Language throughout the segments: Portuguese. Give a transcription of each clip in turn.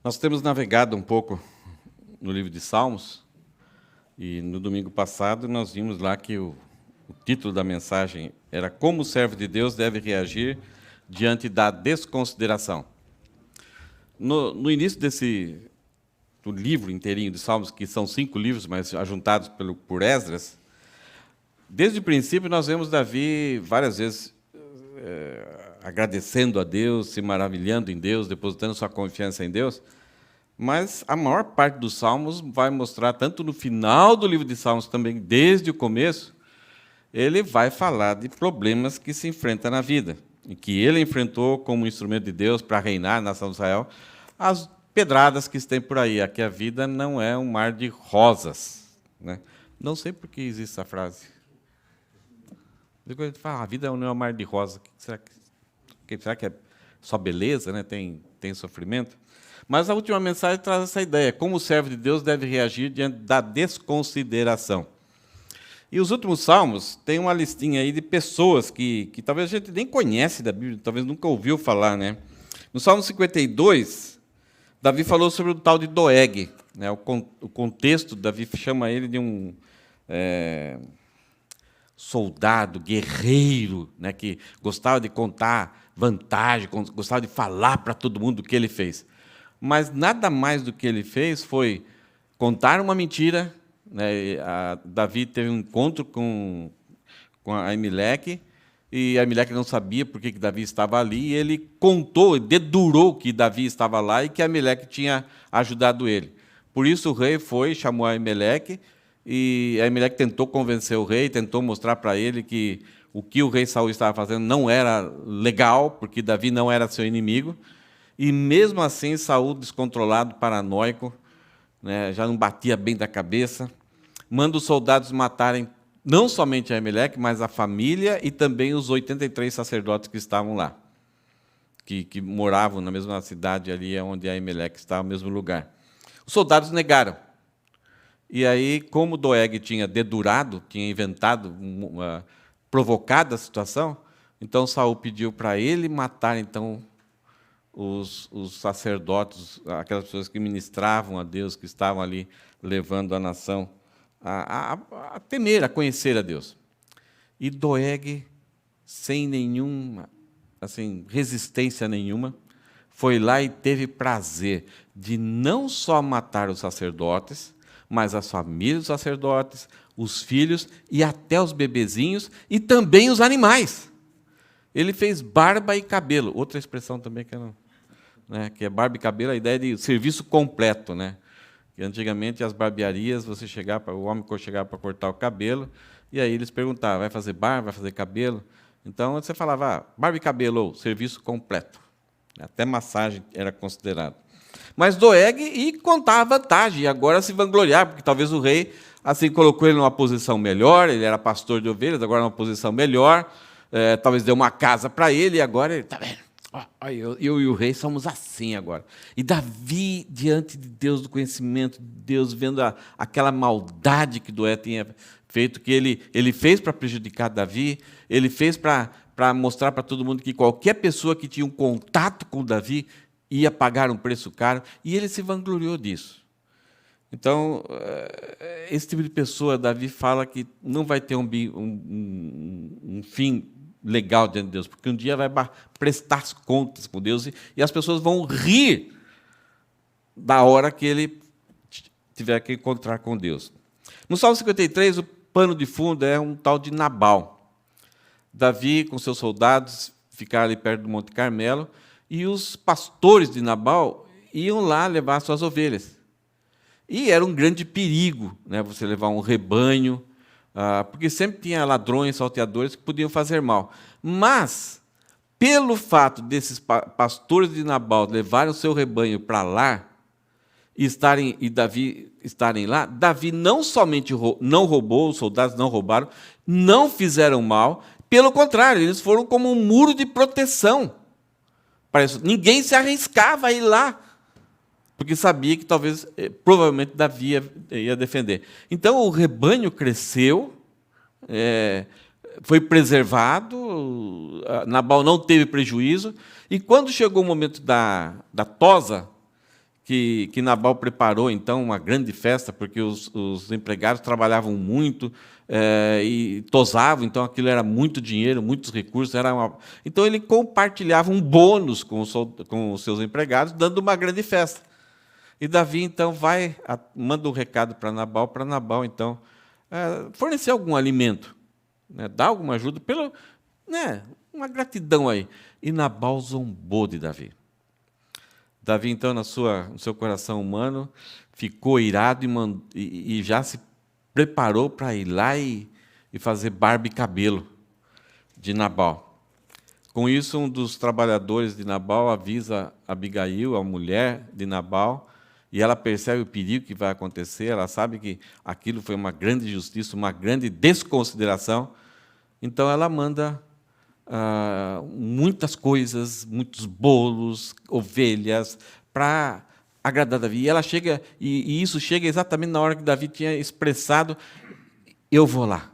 Nós temos navegado um pouco no livro de Salmos, e no domingo passado nós vimos lá que o título da mensagem era Como o servo de Deus deve reagir diante da desconsideração. No início do livro inteirinho de Salmos, que são 5 livros, mas ajuntados por Esdras, desde o princípio nós vemos Davi várias vezes agradecendo a Deus, se maravilhando em Deus, depositando sua confiança em Deus, mas a maior parte dos Salmos vai mostrar, tanto no final do livro de Salmos, também desde o começo, ele vai falar de problemas que se enfrenta na vida, e que ele enfrentou como instrumento de Deus para reinar na nação de Israel, as pedradas que tem por aí, aqui a vida não é um mar de rosas, né? Não sei por que existe essa frase. Depois a gente fala, a vida não é um mar de rosas. Será que é só beleza, né? Tem sofrimento? Mas a última mensagem traz essa ideia, como o servo de Deus deve reagir diante da desconsideração. E os últimos salmos têm uma listinha aí de pessoas que talvez a gente nem conhece da Bíblia, talvez nunca ouviu falar, né? No Salmo 52, Davi falou sobre o tal de Doeg, né? O contexto, Davi chama ele de um soldado, guerreiro, né? Que gostava de contar vantagem, gostava de falar para todo mundo o que ele fez. Mas nada mais do que ele fez foi contar uma mentira, né? Davi teve um encontro com Aimeleque, e Aimeleque não sabia por que Davi estava ali, e ele contou, dedurou que Davi estava lá e que Aimeleque tinha ajudado ele. Por isso o rei chamou Aimeleque, e Aimeleque tentou convencer o rei, tentou mostrar para ele que o que o rei Saul estava fazendo não era legal, porque Davi não era seu inimigo. E mesmo assim, Saul, descontrolado, paranoico, né, já não batia bem da cabeça, manda os soldados matarem não somente Aimeleque, mas a família e também os 83 sacerdotes que estavam lá, que moravam na mesma cidade ali onde Aimeleque estava, no mesmo lugar. Os soldados negaram. E aí, como Doeg tinha dedurado, tinha inventado, provocado a situação, então Saul pediu para ele matar então os sacerdotes, aquelas pessoas que ministravam a Deus, que estavam ali levando a nação a temer, a conhecer a Deus. E Doeg, sem nenhuma resistência nenhuma, foi lá e teve prazer de não só matar os sacerdotes, mas as famílias dos sacerdotes, os filhos e até os bebezinhos e também os animais. Ele fez barba e cabelo, outra expressão também que é barba e cabelo, a ideia de serviço completo, né? Que antigamente as barbearias, o homem chegava para cortar o cabelo, e aí eles perguntavam, vai fazer barba, vai fazer cabelo? Então você falava, barba e cabelo, ou serviço completo. Até massagem era considerado. Mas Doeg contava a vantagem, e agora se vangloriar, porque talvez o rei colocou ele numa posição melhor, ele era pastor de ovelhas, agora numa posição melhor, talvez deu uma casa para ele, e agora ele está vendo. Eu e o rei somos assim agora. E Davi, diante de Deus, do conhecimento de Deus, vendo aquela maldade que Doeg tinha feito, que ele fez para prejudicar Davi, ele fez para mostrar para todo mundo que qualquer pessoa que tinha um contato com Davi ia pagar um preço caro, e ele se vangloriou disso. Então, esse tipo de pessoa, Davi fala que não vai ter um fim legal diante de Deus, porque um dia vai prestar as contas com Deus e as pessoas vão rir da hora que ele tiver que encontrar com Deus. No Salmo 53, o pano de fundo é um tal de Nabal. Davi, com seus soldados, ficaram ali perto do Monte Carmelo, e os pastores de Nabal iam lá levar suas ovelhas. E era um grande perigo, né, você levar um rebanho, porque sempre tinha ladrões, salteadores que podiam fazer mal. Mas, pelo fato desses pastores de Nabal levarem o seu rebanho para lá, e Davi estarem lá, Davi não somente não roubou, os soldados não roubaram, não fizeram mal, pelo contrário, eles foram como um muro de proteção. Ninguém se arriscava a ir lá, porque sabia que provavelmente Davi ia defender. Então o rebanho cresceu, foi preservado, Nabal não teve prejuízo, e quando chegou o momento da tosa, que Nabal preparou, então, uma grande festa, porque os empregados trabalhavam muito e tosavam, então aquilo era muito dinheiro, muitos recursos. Então, ele compartilhava um bônus com os seus empregados, dando uma grande festa. E Davi, então, manda um recado para Nabal, então, fornecer algum alimento, né, dar alguma ajuda, uma gratidão aí. E Nabal zombou de Davi. Davi, então, no seu coração humano, ficou irado e já se preparou para ir lá e fazer barba e cabelo de Nabal. Com isso, um dos trabalhadores de Nabal avisa Abigail, a mulher de Nabal, e ela percebe o perigo que vai acontecer, ela sabe que aquilo foi uma grande injustiça, uma grande desconsideração. Então, ela manda muitas coisas, muitos bolos, ovelhas, para agradar Davi. E ela chega, e isso chega exatamente na hora que Davi tinha expressado: eu vou lá.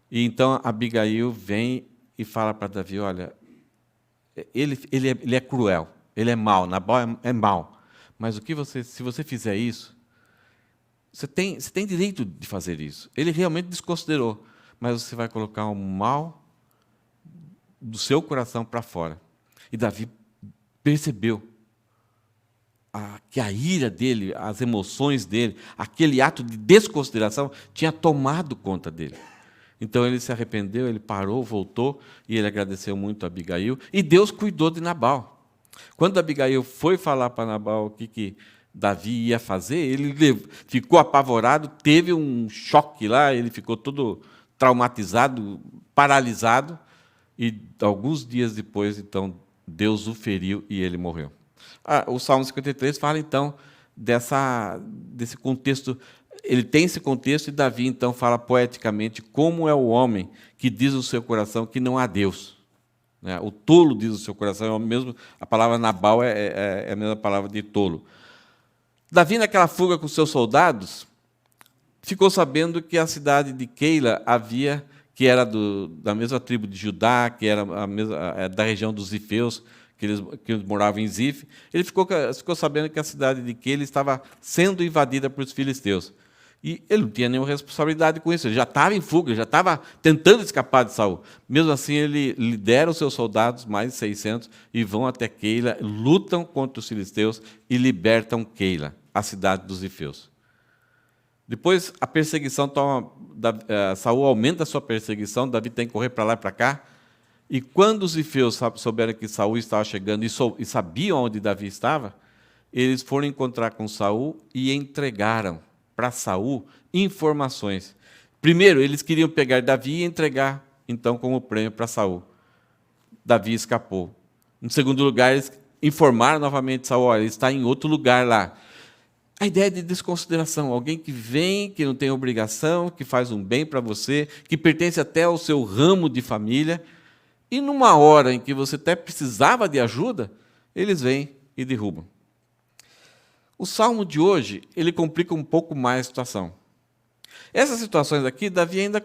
E então Abigail vem e fala para Davi: olha, ele é cruel, ele é mau, Nabal é mau, mas se você fizer isso, você tem direito de fazer isso. Ele realmente desconsiderou, mas você vai colocar o mal do seu coração para fora. E Davi percebeu que a ira dele, as emoções dele, aquele ato de desconsideração tinha tomado conta dele. Então ele se arrependeu, ele parou, voltou, e ele agradeceu muito a Abigail, e Deus cuidou de Nabal. Quando Abigail foi falar para Nabal o que Davi ia fazer, ele ficou apavorado, teve um choque lá, ele ficou todo traumatizado, paralisado, e alguns dias depois, então, Deus o feriu e ele morreu. O Salmo 53 fala, então, desse contexto. Ele tem esse contexto, e Davi, então, fala poeticamente como é o homem que diz no seu coração que não há Deus. Né? O tolo diz no seu coração, a palavra Nabal é a mesma palavra de tolo. Davi, naquela fuga com seus soldados, ficou sabendo que a cidade de Keila que era da mesma tribo de Judá, que era da região dos Zifeus, que eles moravam em Zif. Ele ficou sabendo que a cidade de Keila estava sendo invadida por filisteus. E ele não tinha nenhuma responsabilidade com isso, ele já estava em fuga, já estava tentando escapar de Saul. Mesmo assim, ele lidera os seus soldados, mais de 600, e vão até Keila, lutam contra os filisteus e libertam Keila, a cidade dos Zifeus. Depois, a perseguição Saul aumenta a sua perseguição, Davi tem que correr para lá e para cá. E quando os zifeus souberam que Saul estava chegando e sabiam onde Davi estava, eles foram encontrar com Saul e entregaram para Saul informações. Primeiro, eles queriam pegar Davi e entregar, então, como prêmio para Saul. Davi escapou. Em segundo lugar, eles informaram novamente Saul: olha, ele está em outro lugar lá. A ideia de desconsideração, alguém que vem, que não tem obrigação, que faz um bem para você, que pertence até ao seu ramo de família, e numa hora em que você até precisava de ajuda, eles vêm e derrubam. O salmo de hoje, ele complica um pouco mais a situação. Essas situações aqui, Davi ainda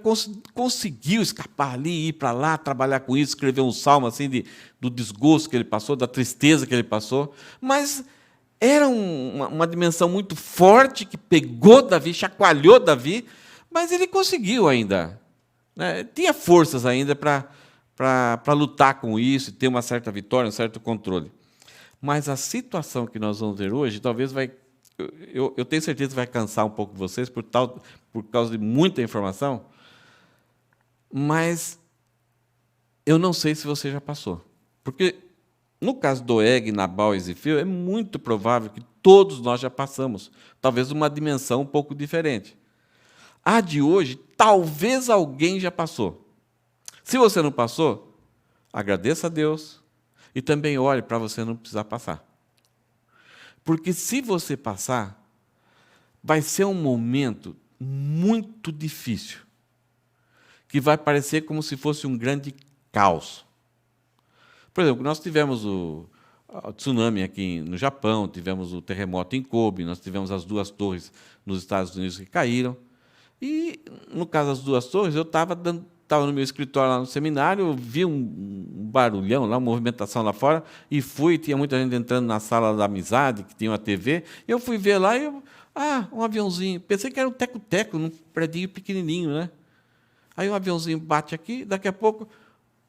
conseguiu escapar ali, ir para lá, trabalhar com isso, escrever um salmo assim do desgosto que ele passou, da tristeza que ele passou, mas era uma dimensão muito forte que pegou Davi, chacoalhou Davi, mas ele conseguiu ainda. Né? Tinha forças ainda para lutar com isso, e ter uma certa vitória, um certo controle. Mas a situação que nós vamos ver hoje, talvez eu tenho certeza que vai cansar um pouco vocês por causa de muita informação, mas eu não sei se você já passou. Porque no caso do Doeg, Nabal e Zifeu, é muito provável que todos nós já passamos, talvez uma dimensão um pouco diferente. A de hoje, talvez alguém já passou. Se você não passou, agradeça a Deus e também ore para você não precisar passar. Porque se você passar, vai ser um momento muito difícil, que vai parecer como se fosse um grande caos. Por exemplo, nós tivemos o tsunami aqui no Japão, tivemos o terremoto em Kobe, nós tivemos as 2 torres nos Estados Unidos que caíram. E, no caso das 2 torres, eu estava estava no meu escritório lá no seminário, eu vi um barulhão lá, uma movimentação lá fora, e fui, tinha muita gente entrando na sala da amizade, que tinha uma TV, eu fui ver lá e um aviãozinho. Pensei que era um teco-teco, num predinho pequenininho, né? Aí um aviãozinho bate aqui, daqui a pouco,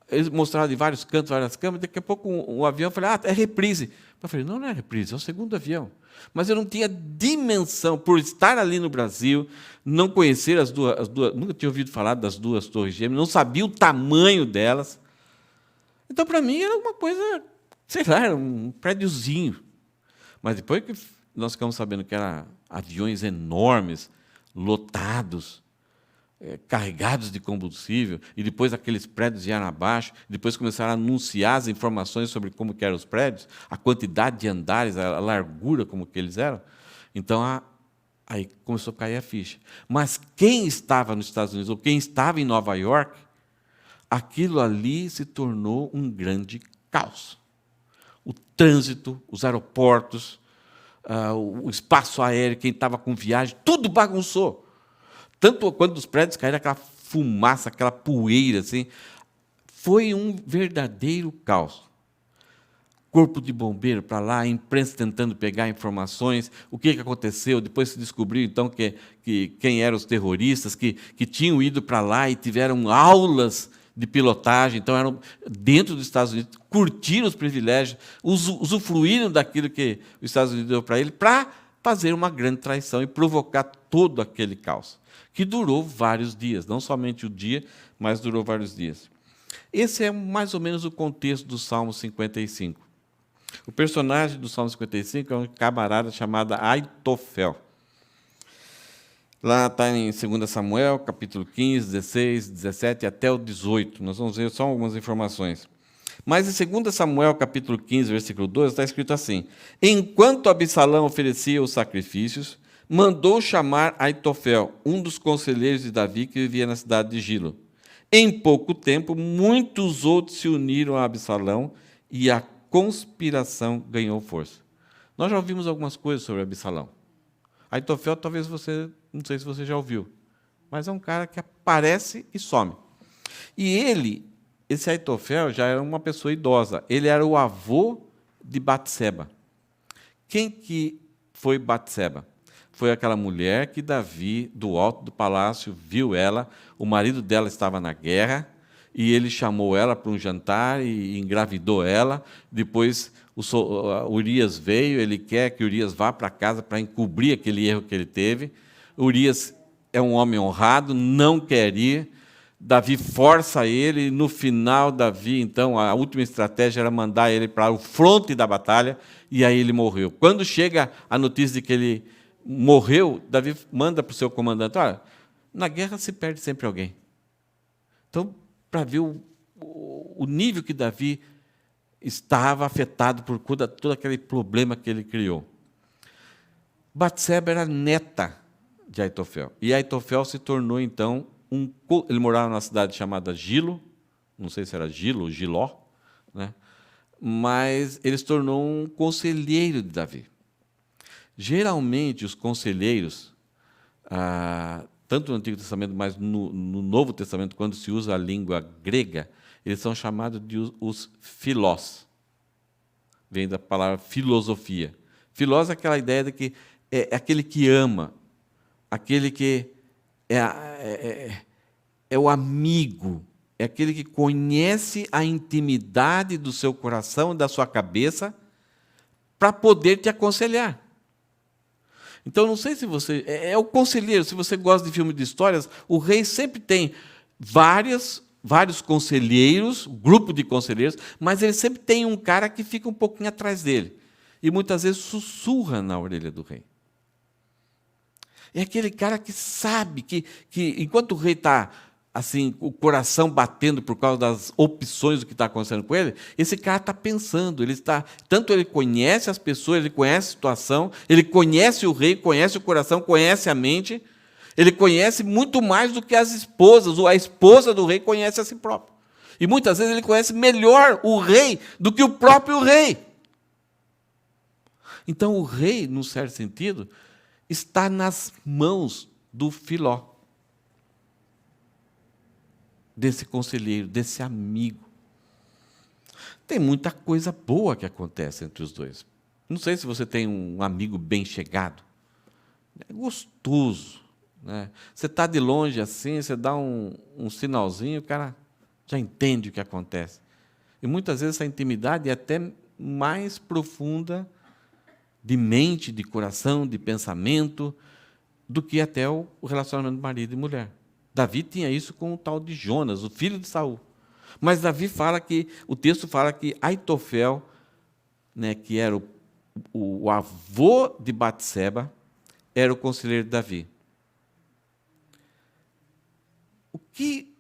eles mostraram de vários cantos, várias câmeras, daqui a pouco um avião, eu falei, é reprise. Eu falei, não é reprise, é o segundo avião. Mas eu não tinha dimensão, por estar ali no Brasil, não conhecer as duas, nunca tinha ouvido falar das duas torres gêmeas, não sabia o tamanho delas. Então, para mim, era uma coisa, sei lá, era um prédiozinho. Mas depois que nós ficamos sabendo que eram aviões enormes, lotados, carregados de combustível, e depois aqueles prédios iam abaixo, depois começaram a anunciar as informações sobre como que eram os prédios, a quantidade de andares, a largura como que eles eram. Então, aí começou a cair a ficha. Mas quem estava nos Estados Unidos, ou quem estava em Nova York, aquilo ali se tornou um grande caos. O trânsito, os aeroportos, o espaço aéreo, quem estava com viagem, tudo bagunçou. Tanto quando os prédios caíram, aquela fumaça, aquela poeira, assim, foi um verdadeiro caos. Corpo de bombeiro para lá, a imprensa tentando pegar informações, o que aconteceu, depois se descobriu, então, que quem eram os terroristas, que tinham ido para lá e tiveram aulas de pilotagem, então eram dentro dos Estados Unidos, curtiram os privilégios, usufruíram daquilo que os Estados Unidos deu para ele, para fazer uma grande traição e provocar todo aquele caos, que durou vários dias, não somente o dia, mas durou vários dias. Esse é mais ou menos o contexto do Salmo 55. O personagem do Salmo 55 é um camarada chamado Aitofel. Lá está em 2 Samuel, capítulo 15, 16, 17 até o 18. Nós vamos ver só algumas informações. Mas em 2 Samuel, capítulo 15, versículo 12, está escrito assim: enquanto Absalão oferecia os sacrifícios, mandou chamar Aitofel, um dos conselheiros de Davi que vivia na cidade de Gilo. Em pouco tempo, muitos outros se uniram a Absalão e a conspiração ganhou força. Nós já ouvimos algumas coisas sobre Absalão. Aitofel, talvez você, não sei se você já ouviu, mas é um cara que aparece e some. E esse Aitofel já era uma pessoa idosa. Ele era o avô de Batseba. Quem que foi Batseba? Foi aquela mulher que Davi, do alto do palácio, viu ela, o marido dela estava na guerra, e ele chamou ela para um jantar e engravidou ela. Depois Urias veio, ele quer que Urias vá para casa para encobrir aquele erro que ele teve. Urias é um homem honrado, não quer ir. Davi força ele, e no final, Davi, então, a última estratégia era mandar ele para o fronte da batalha, e aí ele morreu. Quando chega a notícia de que ele morreu, Davi manda para o seu comandante: olha, na guerra se perde sempre alguém. Então, para ver o nível que Davi estava afetado por todo aquele problema que ele criou. Batseba era neta de Aitofel, e Aitofel se tornou, então, ele morava numa cidade chamada Gilo, não sei se era Gilo ou Giló, né? Mas ele se tornou um conselheiro de Davi. Geralmente, os conselheiros, tanto no Antigo Testamento, mas no Novo Testamento, quando se usa a língua grega, eles são chamados de os filós. Vem da palavra filosofia. Filós é aquela ideia de que é aquele que ama, aquele que é o amigo, é aquele que conhece a intimidade do seu coração e da sua cabeça para poder te aconselhar. Então, não sei se você... É o conselheiro. Se você gosta de filme de histórias, o rei sempre tem vários conselheiros, grupo de conselheiros, mas ele sempre tem um cara que fica um pouquinho atrás dele. E muitas vezes sussurra na orelha do rei. É aquele cara que sabe que enquanto o rei está assim, o coração batendo por causa das opções do que está acontecendo com ele, esse cara está pensando, tanto ele conhece as pessoas, ele conhece a situação, ele conhece o rei, conhece o coração, conhece a mente, ele conhece muito mais do que as esposas, ou a esposa do rei conhece a si próprio. E muitas vezes ele conhece melhor o rei do que o próprio rei. Então o rei, num certo sentido, está nas mãos do filó. desse conselheiro, desse amigo. Tem muita coisa boa que acontece entre os dois. Não sei se você tem um amigo bem chegado. É gostoso, né? Você está de longe assim, você dá um sinalzinho, o cara já entende o que acontece. E muitas vezes essa intimidade é até mais profunda de mente, de coração, de pensamento, do que até o relacionamento de marido e mulher. Davi tinha isso com o tal de Jonas, o filho de Saul. Mas Davi fala que, o texto fala que Aitofel, né, que era o avô de Batseba, era o conselheiro de Davi. O que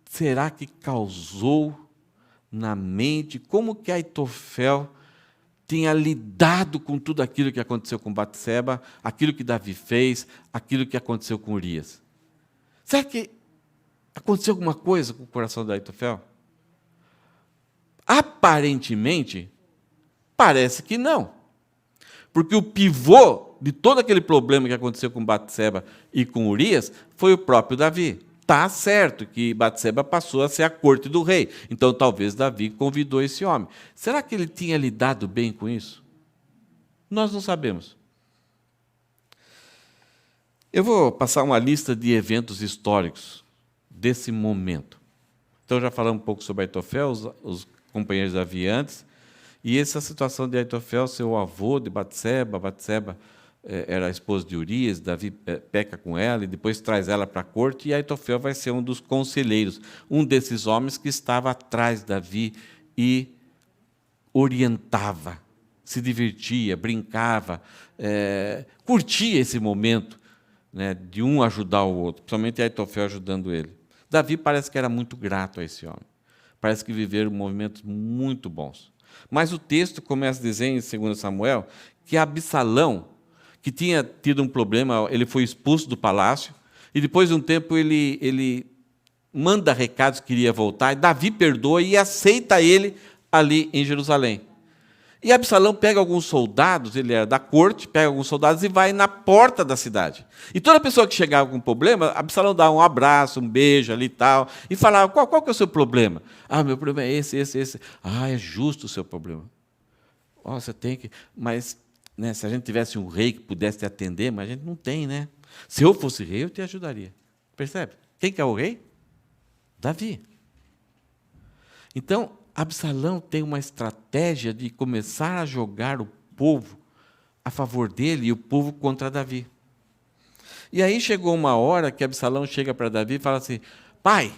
será que causou na mente? Como que Aitofel tinha lidado com tudo aquilo que aconteceu com Batseba, aquilo que Davi fez, aquilo que aconteceu com Urias? Será que aconteceu alguma coisa com o coração de Aitofel? Aparentemente, parece que não. Porque o pivô de todo aquele problema que aconteceu com Batseba e com Urias foi o próprio Davi. Está certo que Batseba passou a ser a corte do rei. Então, talvez Davi convidou esse homem. Será que ele tinha lidado bem com isso? Nós não sabemos. Eu vou passar uma lista de eventos históricos desse momento. Então, já falamos um pouco sobre Aitofel, os companheiros de Davi antes, e essa situação de Aitofel, seu avô de Batseba. Batseba era a esposa de Urias, Davi peca com ela e depois traz ela para a corte, e Aitofel vai ser um dos conselheiros, um desses homens que estava atrás de Davi e orientava, se divertia, brincava, curtia esse momento, né, de um ajudar o outro, principalmente Aitofel ajudando ele. Davi parece que era muito grato a esse homem. Parece que viveram momentos muito bons. Mas o texto começa a dizer, em 2 Samuel, que Absalão, que tinha tido um problema, ele foi expulso do palácio, e depois de um tempo ele manda recados que queria voltar, e Davi perdoa e aceita ele ali em Jerusalém. E Absalão pega alguns soldados, ele era da corte, pega alguns soldados e vai na porta da cidade. E toda pessoa que chegava com problema, Absalão dava um abraço, um beijo ali e tal, e falava, qual que é o seu problema? Ah, meu problema é esse. Ah, é justo o seu problema. Oh, você tem que... Mas, né, se a gente tivesse um rei que pudesse te atender, mas a gente não tem, né? Se eu fosse rei, eu te ajudaria. Percebe? Quem que é o rei? Davi. Então, Absalão tem uma estratégia de começar a jogar o povo a favor dele e o povo contra Davi. E aí chegou uma hora que Absalão chega para Davi e fala assim, pai,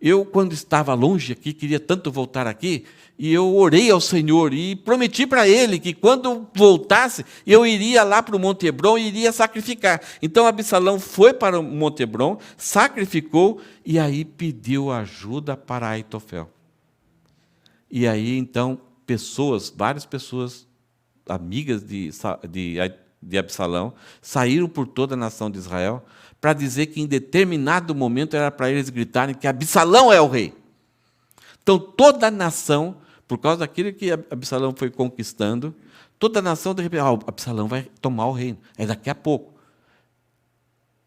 eu quando estava longe aqui, queria tanto voltar aqui, e eu orei ao Senhor e prometi para ele que quando voltasse, eu iria lá para o Monte Hebron e iria sacrificar. Então Absalão foi para o Monte Hebron, sacrificou e aí pediu ajuda para Aitofel. E aí, então, várias pessoas, amigas de Absalão, saíram por toda a nação de Israel para dizer que, em determinado momento, era para eles gritarem que Absalão é o rei. Então, toda a nação, por causa daquilo que Absalão foi conquistando, toda a nação, de repente, Absalão vai tomar o reino, é daqui a pouco.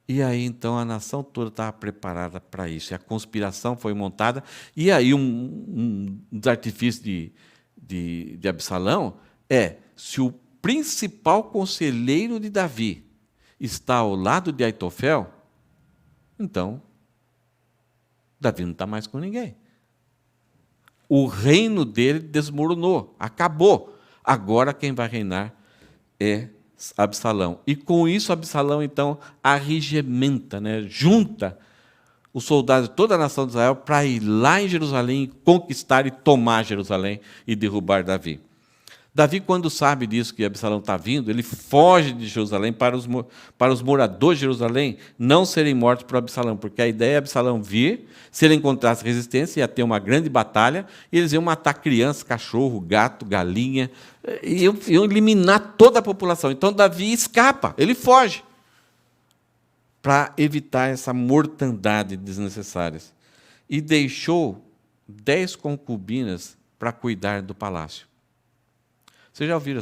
E aí, então, a nação toda estava preparada para isso. E a conspiração foi montada. E aí, um dos artifícios de Absalão se o principal conselheiro de Davi está ao lado de Aitofel, então, Davi não está mais com ninguém. O reino dele desmoronou, acabou. Agora quem vai reinar é Absalão. E com isso Absalão, então, arregimenta, né, junta os soldados de toda a nação de Israel para ir lá em Jerusalém, conquistar e tomar Jerusalém e derrubar Davi. Davi, quando sabe disso, que Absalão está vindo, ele foge de Jerusalém para os moradores de Jerusalém não serem mortos por Absalão, porque a ideia é Absalão vir, se ele encontrasse resistência, ia ter uma grande batalha, e eles iam matar criança, cachorro, gato, galinha, iam eliminar toda a população. Então, Davi escapa, ele foge, para evitar essa mortandade desnecessária. E deixou 10 concubinas para cuidar do palácio. Vocês já ouviram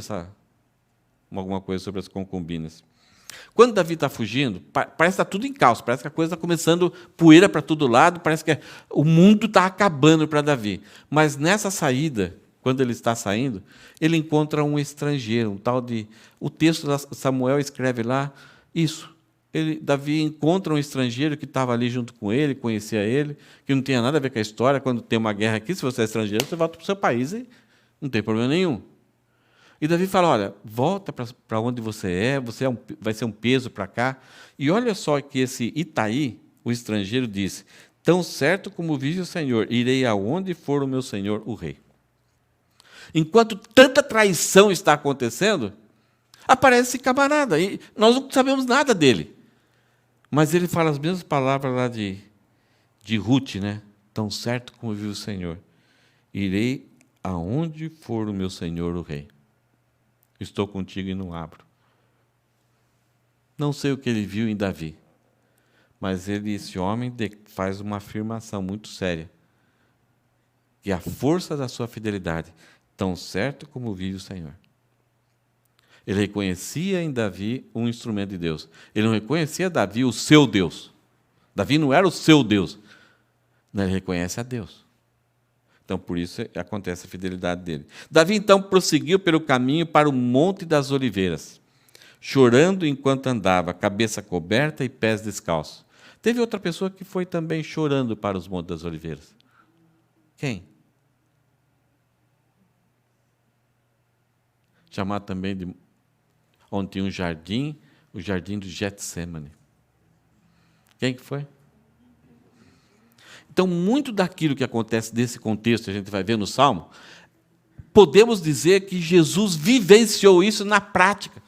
alguma coisa sobre as concubinas? Quando Davi está fugindo, parece que está tudo em caos, parece que a coisa está começando poeira para todo lado, parece que o mundo está acabando para Davi. Mas nessa saída, quando ele está saindo, ele encontra um estrangeiro, um tal de... O texto de Samuel escreve lá isso. Davi encontra um estrangeiro que estava ali junto com ele, conhecia ele, que não tinha nada a ver com a história. Quando tem uma guerra aqui, se você é estrangeiro, você volta para o seu país e não tem problema nenhum. E Davi fala, olha, volta para onde você é, vai ser um peso para cá. E olha só que esse Itaí, o estrangeiro, disse, tão certo como vive o Senhor, irei aonde for o meu senhor, o rei. Enquanto tanta traição está acontecendo, aparece esse camarada, e nós não sabemos nada dele. Mas ele fala as mesmas palavras lá de Ruth, né? Tão certo como vive o Senhor, irei aonde for o meu senhor, o rei. Estou contigo e não abro. Não sei o que ele viu em Davi, mas esse homem faz uma afirmação muito séria, que a força da sua fidelidade, tão certo como vive o Senhor. Ele reconhecia em Davi um instrumento de Deus. Ele não reconhecia Davi o seu Deus. Davi não era o seu Deus. Ele reconhece a Deus. Então, por isso acontece a fidelidade dele. Davi, então, prosseguiu pelo caminho para o Monte das Oliveiras, chorando enquanto andava, cabeça coberta e pés descalços. Teve outra pessoa que foi também chorando para os Montes das Oliveiras. Quem? Chamado também de... onde tinha um jardim, o jardim do Getsemane. Quem que foi? Então, muito daquilo que acontece nesse contexto, a gente vai ver no Salmo, podemos dizer que Jesus vivenciou isso na prática.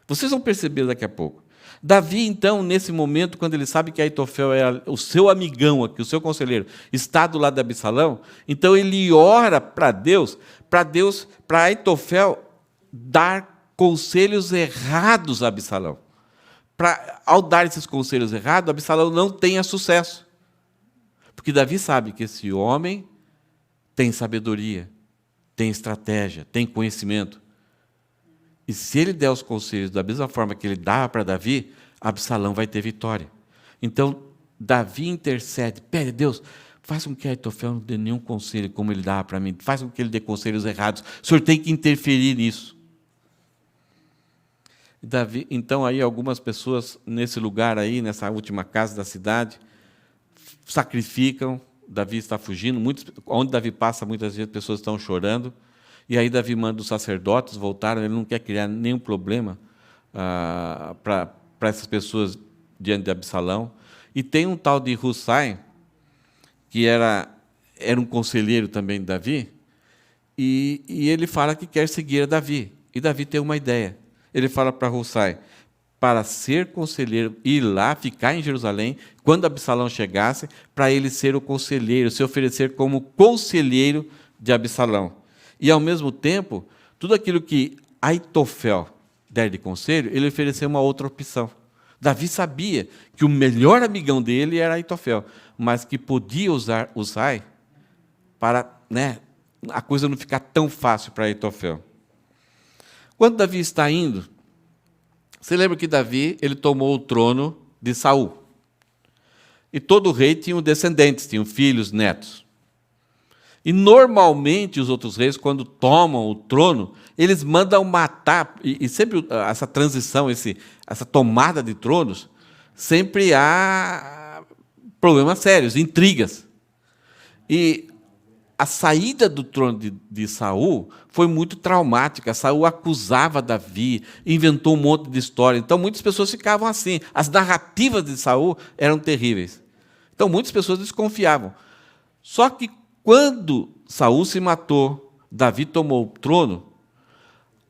Vocês vão perceber daqui a pouco. Davi, então, nesse momento, quando ele sabe que Aitofel é o seu amigão aqui, o seu conselheiro, está do lado de Absalão, então ele ora para Aitofel dar conselhos errados a Absalão. Ao dar esses conselhos errados, Absalão não tenha sucesso. Porque Davi sabe que esse homem tem sabedoria, tem estratégia, tem conhecimento. E se ele der os conselhos da mesma forma que ele dava para Davi, Absalão vai ter vitória. Então, Davi intercede, pede, Deus, faz com que Aitofel não dê nenhum conselho como ele dava para mim, faz com que ele dê conselhos errados. O senhor tem que interferir nisso. Davi, então, aí algumas pessoas nesse lugar aí, nessa última casa da cidade, sacrificam. Davi está fugindo, onde Davi passa, muitas vezes pessoas estão chorando, e aí Davi manda os sacerdotes voltar, ele não quer criar nenhum problema para essas pessoas diante de Absalão. E tem um tal de Hussai, que era um conselheiro também de Davi, e ele fala que quer seguir a Davi. E Davi tem uma ideia. Ele fala para Hussai, para ser conselheiro, ir lá, ficar em Jerusalém, quando Absalão chegasse, para ele ser o conselheiro, se oferecer como conselheiro de Absalão. E, ao mesmo tempo, tudo aquilo que Aitofel der de conselho, ele ofereceu uma outra opção. Davi sabia que o melhor amigão dele era Aitofel, mas que podia usar Hussai para a coisa não ficar tão fácil para Aitofel. Quando Davi está indo, você lembra que Davi ele tomou o trono de Saul. E todo rei tinha descendentes, tinha filhos, netos. E, normalmente, os outros reis, quando tomam o trono, eles mandam matar, e sempre essa transição, essa tomada de tronos, sempre há problemas sérios, intrigas. E a saída do trono de Saul foi muito traumática. Saul acusava Davi, inventou um monte de história. Então, muitas pessoas ficavam assim. As narrativas de Saul eram terríveis. Então, muitas pessoas desconfiavam. Só que, quando Saul se matou, Davi tomou o trono,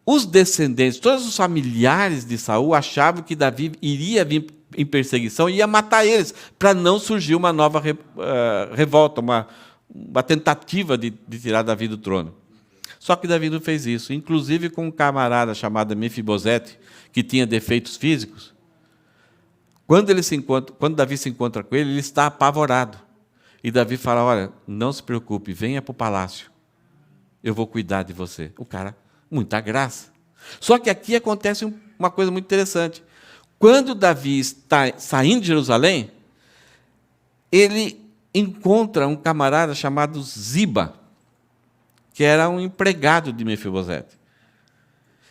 os descendentes, todos os familiares de Saul achavam que Davi iria vir em perseguição e ia matar eles, para não surgir uma nova revolta, uma tentativa de tirar Davi do trono. Só que Davi não fez isso. Inclusive com um camarada chamado Mefibosete, que tinha defeitos físicos. Quando Davi se encontra com ele está apavorado. E Davi fala, olha, não se preocupe, venha para o palácio. Eu vou cuidar de você. O cara, muita graça. Só que aqui acontece uma coisa muito interessante. Quando Davi está saindo de Jerusalém, ele encontra um camarada chamado Ziba, que era um empregado de Mefibosete.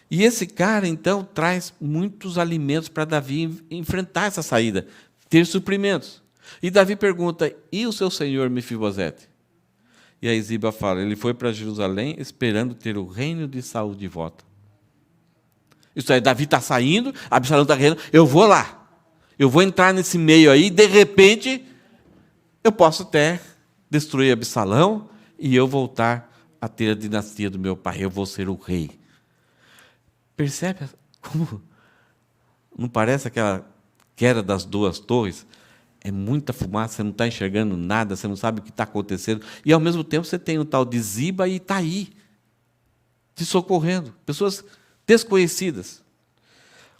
E esse cara, então, traz muitos alimentos para Davi enfrentar essa saída, ter suprimentos. E Davi pergunta, e o seu senhor Mefibosete? E aí Ziba fala, ele foi para Jerusalém esperando ter o reino de Saul de volta. Isso aí, Davi está saindo, Absalão está reinando, eu vou lá. Eu vou entrar nesse meio aí, de repente, eu posso até destruir Absalão e eu voltar a ter a dinastia do meu pai, eu vou ser o rei. Percebe como não parece aquela queda das duas torres? É muita fumaça, você não está enxergando nada, você não sabe o que está acontecendo. E, ao mesmo tempo, você tem o tal de Ziba e Itaí te socorrendo. Pessoas desconhecidas.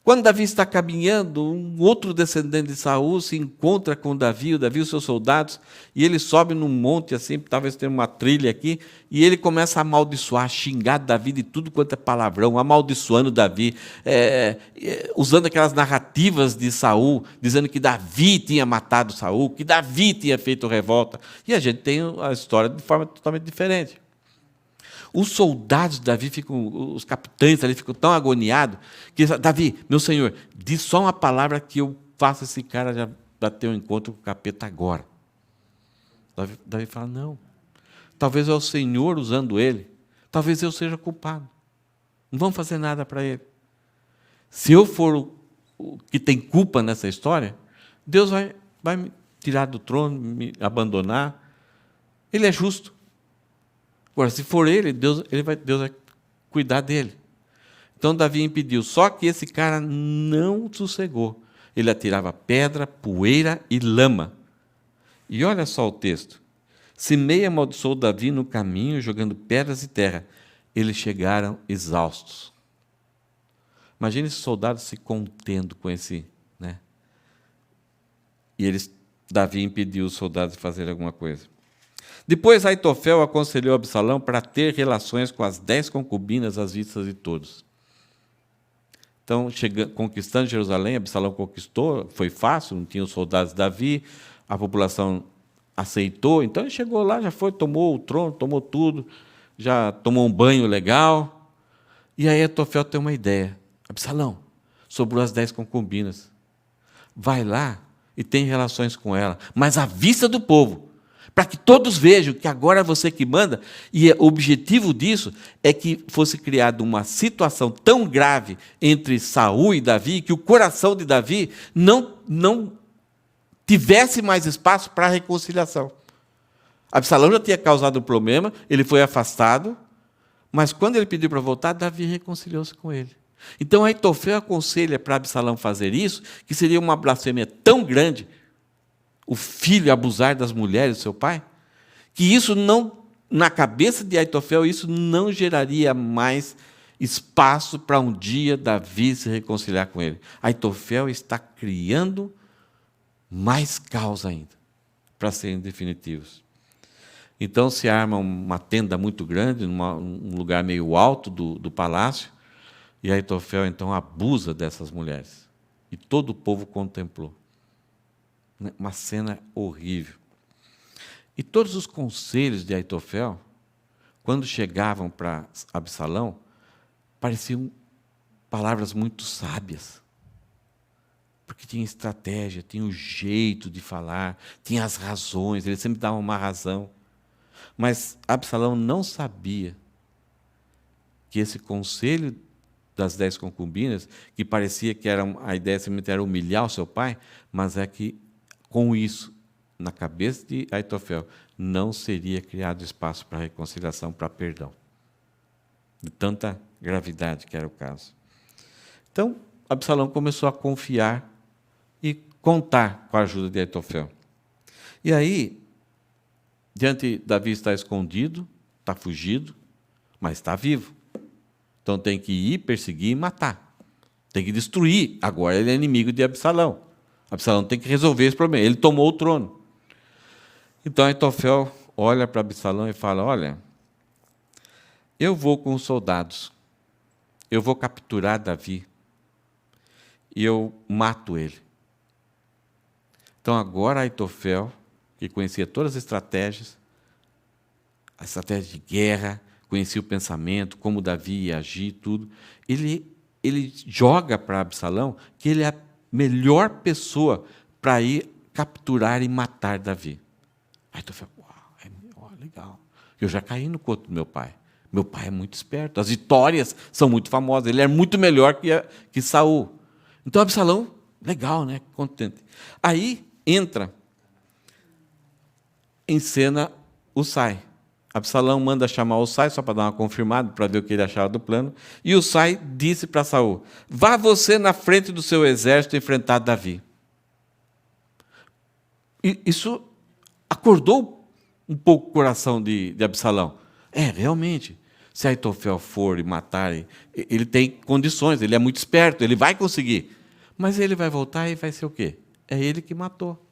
Quando Davi está caminhando, um outro descendente de Saul se encontra com Davi, o Davi e os seus soldados, e ele sobe num monte assim, talvez tenha uma trilha aqui, e ele começa a amaldiçoar, xingar Davi de tudo quanto é palavrão, amaldiçoando Davi, usando aquelas narrativas de Saul, dizendo que Davi tinha matado Saul, que Davi tinha feito revolta. E a gente tem a história de forma totalmente diferente. Os soldados de Davi os capitães ali ficam tão agoniados, que Davi, meu senhor, diz só uma palavra que eu faço esse cara já ter um encontro com o capeta agora. Davi fala, não, talvez é o Senhor usando ele, talvez eu seja culpado. Não vamos fazer nada para ele. Se eu for o que tem culpa nessa história, Deus vai me tirar do trono, me abandonar. Ele é justo. Agora, se for Deus vai cuidar dele. Então, Davi impediu. Só que esse cara não sossegou. Ele atirava pedra, poeira e lama. E olha só o texto. Simei amaldiçoou Davi no caminho, jogando pedras e terra. Eles chegaram exaustos. Imagine esses soldados se contendo com esse... né? E Davi impediu os soldados de fazer alguma coisa. Depois Aitofel aconselhou Absalão para ter relações com as 10 concubinas às vistas de todos. Então, conquistando Jerusalém, Absalão conquistou, foi fácil, não tinha os soldados de Davi, a população aceitou, então ele chegou lá, já foi, tomou o trono, tomou tudo, já tomou um banho legal. E aí Aitofel tem uma ideia. Absalão, sobrou as 10 concubinas. Vai lá e tem relações com ela, mas à vista do povo, para que todos vejam que agora é você que manda. E o objetivo disso é que fosse criada uma situação tão grave entre Saul e Davi, que o coração de Davi não tivesse mais espaço para a reconciliação. Absalão já tinha causado um problema, ele foi afastado, mas quando ele pediu para voltar, Davi reconciliou-se com ele. Então Aitofel aconselha para Absalão fazer isso, que seria uma blasfêmia tão grande, o filho abusar das mulheres do seu pai, que isso não, na cabeça de Aitofel, isso não geraria mais espaço para um dia Davi se reconciliar com ele. Aitofel está criando mais caos ainda, para serem definitivos. Então se arma uma tenda muito grande, num lugar meio alto do palácio, e Aitofel então abusa dessas mulheres. E todo o povo contemplou. Uma cena horrível. E todos os conselhos de Aitofel, quando chegavam para Absalão, pareciam palavras muito sábias. Porque tinha estratégia, tinha o jeito de falar, tinha as razões, ele sempre dava uma razão. Mas Absalão não sabia que esse conselho das 10 concubinas, que parecia que a ideia simplesmente era humilhar o seu pai, mas é que, com isso, na cabeça de Aitofel, não seria criado espaço para reconciliação, para perdão. De tanta gravidade que era o caso. Então, Absalão começou a confiar e contar com a ajuda de Aitofel. E aí, Davi está escondido, está fugido, mas está vivo. Então tem que ir, perseguir e matar. Tem que destruir. Agora ele é inimigo de Absalão. Absalão tem que resolver esse problema. Ele tomou o trono. Então Aitofel olha para Absalão e fala, olha, eu vou com os soldados, eu vou capturar Davi, e eu mato ele. Então agora Aitofel, que conhecia todas as estratégias, a estratégia de guerra, conhecia o pensamento, como Davi ia agir, tudo, ele joga para Absalão que ele é a melhor pessoa para ir capturar e matar Davi. Aitofel, uau, legal. Eu já caí no conto do meu pai. Meu pai é muito esperto, as vitórias são muito famosas, ele é muito melhor que Saul. Então Absalão, legal, né? Contente. Aí entra em cena Husai. Absalão manda chamar Husai só para dar uma confirmada, para ver o que ele achava do plano. E Husai disse para Saul: vá você na frente do seu exército enfrentar Davi. E isso acordou um pouco o coração de Absalão. Realmente, se Aitofel for e matar, ele tem condições, ele é muito esperto, ele vai conseguir. Mas ele vai voltar e vai ser o quê? É ele que matou.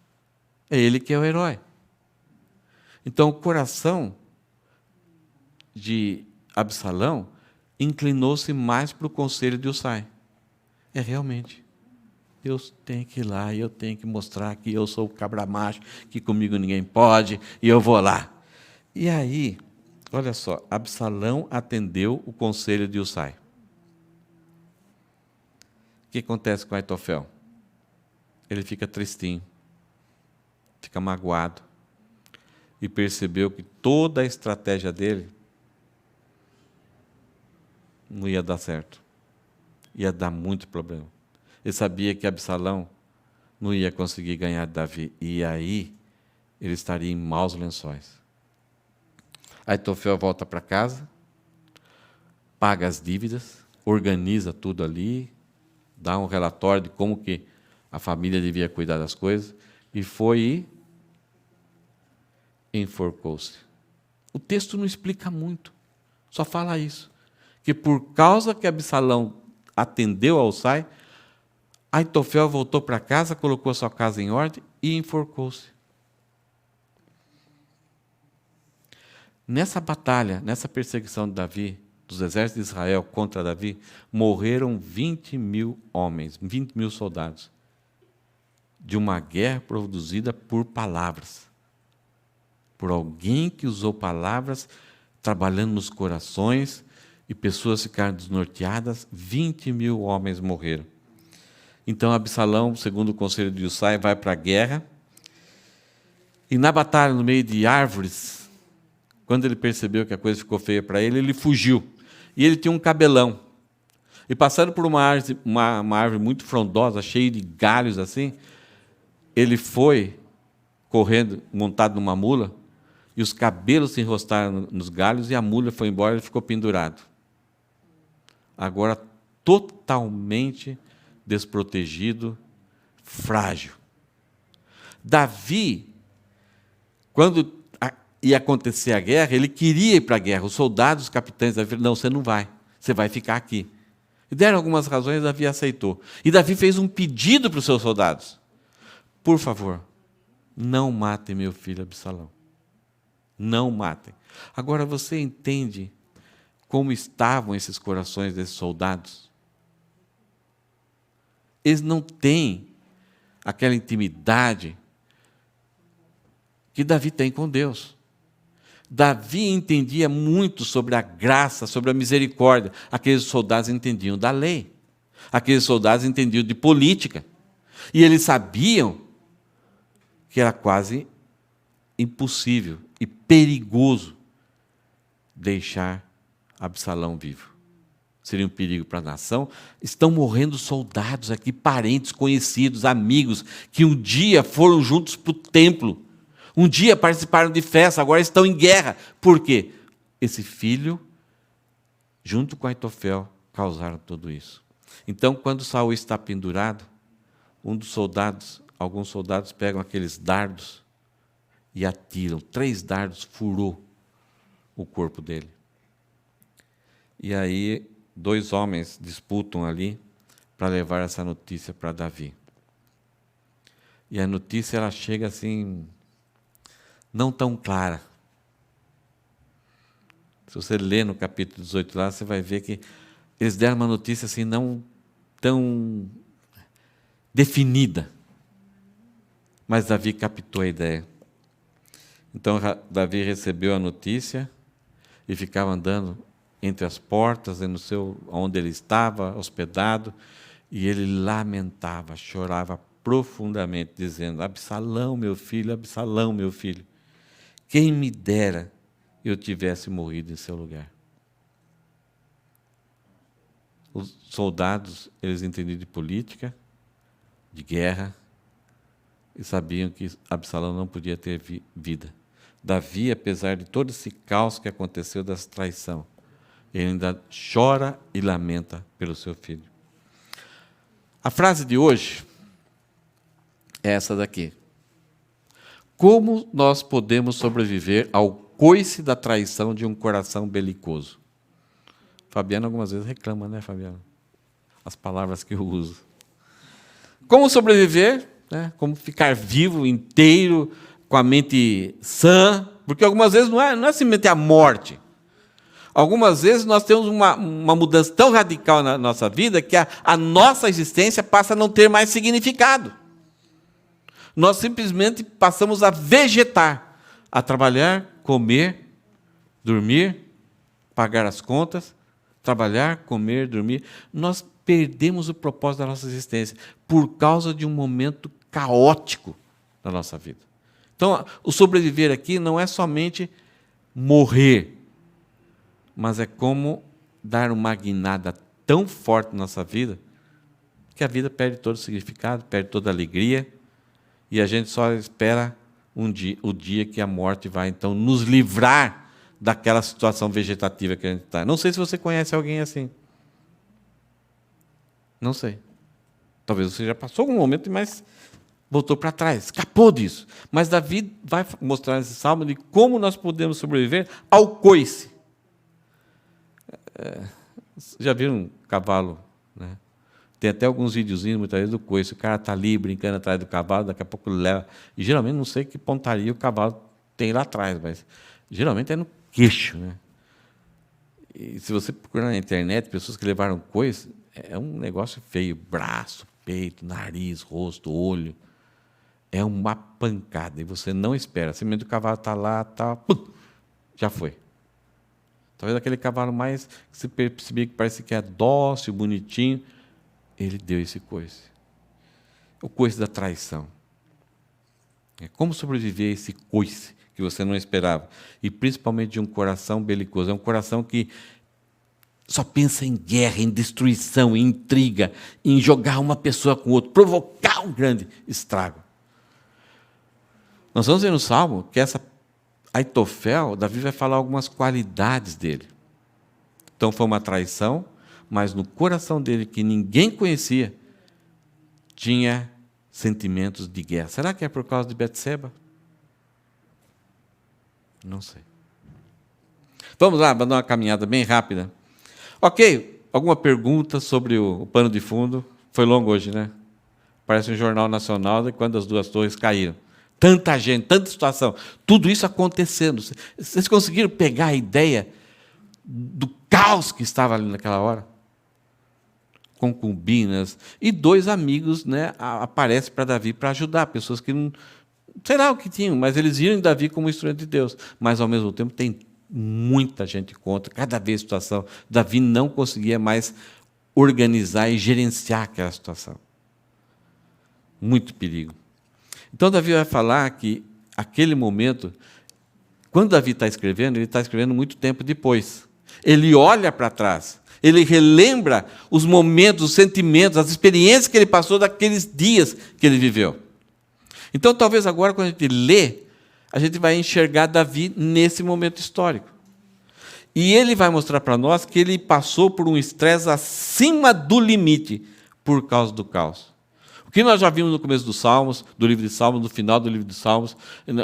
É ele que é o herói. Então, o coração de Absalão inclinou-se mais para o conselho de Husai. Realmente, eu tenho que ir lá e eu tenho que mostrar que eu sou o cabra macho, que comigo ninguém pode, e eu vou lá. E aí, olha só, Absalão atendeu o conselho de Husai. O que acontece com Aitofel? Ele fica tristinho, fica magoado, e percebeu que toda a estratégia dele não ia dar certo. Ia dar muito problema. Ele sabia que Absalão não ia conseguir ganhar de Davi. E aí, ele estaria em maus lençóis. Aitofel volta para casa, paga as dívidas, organiza tudo ali, dá um relatório de como que a família devia cuidar das coisas, e foi e enforcou-se. O texto não explica muito, só fala isso. Que por causa que Absalão atendeu ao Husai, Aitofel voltou para casa, colocou a sua casa em ordem e enforcou-se. Nessa batalha, nessa perseguição de Davi, dos exércitos de Israel contra Davi, morreram 20.000 homens, 20.000 soldados, de uma guerra produzida por palavras. Por alguém que usou palavras, trabalhando nos corações, e pessoas ficaram desnorteadas, 20.000 homens morreram. Então Absalão, segundo o conselho de Husai, vai para a guerra, e na batalha, no meio de árvores, quando ele percebeu que a coisa ficou feia para ele, ele fugiu. E ele tinha um cabelão. E passando por uma árvore muito frondosa, cheia de galhos assim, ele foi correndo, montado numa mula, e os cabelos se enrostaram nos galhos, e a mula foi embora e ele ficou pendurado. Agora, totalmente desprotegido, frágil. Davi, quando ia acontecer a guerra, ele queria ir para a guerra. Os soldados, os capitães, Davi, não, você não vai, você vai ficar aqui. E deram algumas razões, Davi aceitou. E Davi fez um pedido para os seus soldados: por favor, não matem meu filho Absalão. Não matem. Agora você entende como estavam esses corações desses soldados? Eles não têm aquela intimidade que Davi tem com Deus. Davi entendia muito sobre a graça, sobre a misericórdia. Aqueles soldados entendiam da lei. Aqueles soldados entendiam de política. E eles sabiam que era quase impossível e perigoso deixar Absalão vivo. Seria um perigo para a nação. Estão morrendo soldados aqui, parentes, conhecidos, amigos, que um dia foram juntos para o templo. Um dia participaram de festa, agora estão em guerra. Por quê? Esse filho, junto com Aitofel, causaram tudo isso. Então, quando Saul está pendurado, alguns soldados pegam aqueles dardos e atiram. 3 dardos furou o corpo dele. E aí, 2 homens disputam ali para levar essa notícia para Davi. E a notícia ela chega assim, não tão clara. Se você ler no capítulo 18 lá, você vai ver que eles deram uma notícia assim não tão definida. Mas Davi captou a ideia. Então Davi recebeu a notícia e ficava andando entre as portas, onde ele estava hospedado, e ele lamentava, chorava profundamente, dizendo: Absalão, meu filho, Absalão, meu filho, quem me dera eu tivesse morrido em seu lugar. Os soldados, eles entendiam de política, de guerra, e sabiam que Absalão não podia ter vida. Davi, apesar de todo esse caos que aconteceu dessa traição, ele ainda chora e lamenta pelo seu filho. A frase de hoje é essa daqui: como nós podemos sobreviver ao coice da traição de um coração belicoso? Fabiano algumas vezes reclama, né, Fabiano? As palavras que eu uso. Como sobreviver, né? Como ficar vivo, inteiro, com a mente sã, porque algumas vezes não é simplesmente a morte. Algumas vezes nós temos uma mudança tão radical na nossa vida que a nossa existência passa a não ter mais significado. Nós simplesmente passamos a vegetar, a trabalhar, comer, dormir, pagar as contas, trabalhar, comer, dormir. Nós perdemos o propósito da nossa existência por causa de um momento caótico da nossa vida. Então, o sobreviver aqui não é somente morrer, mas é como dar uma guinada tão forte na nossa vida que a vida perde todo o significado, perde toda a alegria, e a gente só espera o dia que a morte vai, então, nos livrar daquela situação vegetativa que a gente está. Não sei se você conhece alguém assim. Não sei. Talvez você já passou algum momento, mas voltou para trás, escapou disso. Mas Davi vai mostrar nesse salmo de como nós podemos sobreviver ao coice. Já viram um cavalo, né? Tem até alguns videozinhos, muitas vezes, do coice. O cara está ali brincando atrás do cavalo, daqui a pouco ele leva. E geralmente não sei que pontaria o cavalo tem lá atrás, mas geralmente é no queixo, né? E se você procurar na internet, pessoas que levaram coice, é um negócio feio. Braço, peito, nariz, rosto, olho. É uma pancada, e você não espera. Simplesmente o cavalo está lá, pum, já foi. Talvez aquele cavalo mais que você percebia que parece que é dócil, bonitinho, ele deu esse coice. O coice da traição. Como sobreviver a esse coice que você não esperava? E principalmente de um coração belicoso. É um coração que só pensa em guerra, em destruição, em intriga, em jogar uma pessoa com outra, provocar um grande estrago. Nós vamos ver no Salmo que Aitofel, Davi vai falar algumas qualidades dele. Então foi uma traição, mas no coração dele, que ninguém conhecia, tinha sentimentos de guerra. Será que é por causa de Betseba? Não sei. Vamos lá, vamos dar uma caminhada bem rápida. Ok, alguma pergunta sobre o pano de fundo? Foi longo hoje, né? Parece um jornal nacional de quando as duas torres caíram. Tanta gente, tanta situação, tudo isso acontecendo. Vocês conseguiram pegar a ideia do caos que estava ali naquela hora? Concubinas, e 2 amigos, né, aparecem para Davi para ajudar, pessoas que não sei lá o que tinham, mas eles viram em Davi como instrumento de Deus. Mas, ao mesmo tempo, tem muita gente contra, cada vez a situação. Davi não conseguia mais organizar e gerenciar aquela situação. Muito perigo. Então, Davi vai falar que aquele momento, quando Davi está escrevendo, ele está escrevendo muito tempo depois. Ele olha para trás, ele relembra os momentos, os sentimentos, as experiências que ele passou daqueles dias que ele viveu. Então, talvez agora, quando a gente lê, a gente vai enxergar Davi nesse momento histórico. E ele vai mostrar para nós que ele passou por um estresse acima do limite por causa do caos. O que nós já vimos no começo dos Salmos, do livro de Salmos, no final do livro de Salmos,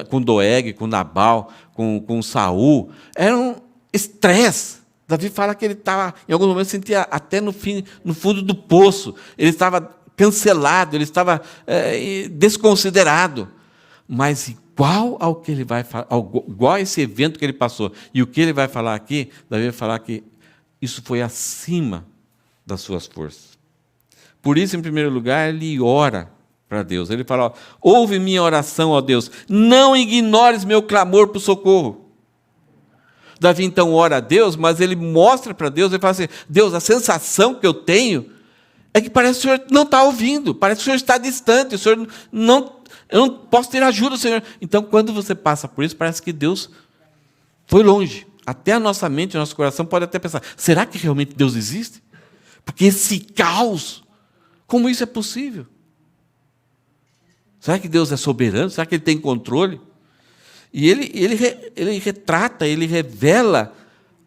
com Doeg, com Nabal, com Saul, era um estresse. Davi fala que ele estava, em alguns momentos, sentia até no fundo do poço. Ele estava cancelado, ele estava desconsiderado. Mas igual ao que ele vai falar, igual a esse evento que ele passou, e o que ele vai falar aqui, Davi vai falar que isso foi acima das suas forças. Por isso, em primeiro lugar, ele ora para Deus. Ele fala: ó, ouve minha oração, ó Deus, não ignores meu clamor por socorro. Davi então ora a Deus, mas ele mostra para Deus, ele fala assim: Deus, a sensação que eu tenho é que parece que o Senhor não está ouvindo, parece que o Senhor está distante, o Senhor não, eu não posso ter ajuda, Senhor. Então, quando você passa por isso, parece que Deus foi longe. Até a nossa mente, o nosso coração pode até pensar: será que realmente Deus existe? Porque esse caos, como isso é possível? Será que Deus é soberano? Será que Ele tem controle? E ele retrata, ele revela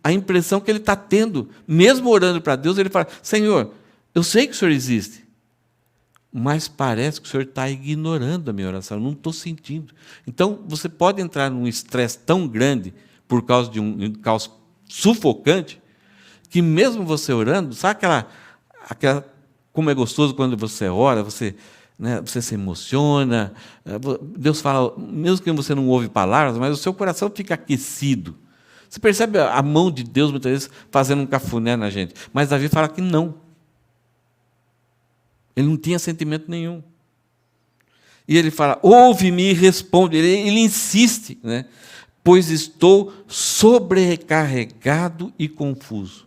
a impressão que ele está tendo. Mesmo orando para Deus, ele fala: Senhor, eu sei que o Senhor existe, mas parece que o Senhor está ignorando a minha oração, eu não estou sentindo. Então, você pode entrar num estresse tão grande, por causa de um caos sufocante, que mesmo você orando, sabe aquela como é gostoso quando você ora, você se emociona, Deus fala, mesmo que você não ouve palavras, mas o seu coração fica aquecido. Você percebe a mão de Deus, muitas vezes, fazendo um cafuné na gente. Mas Davi fala que não. Ele não tinha sentimento nenhum. E ele fala: ouve-me e responde. Ele insiste, né? Pois estou sobrecarregado e confuso.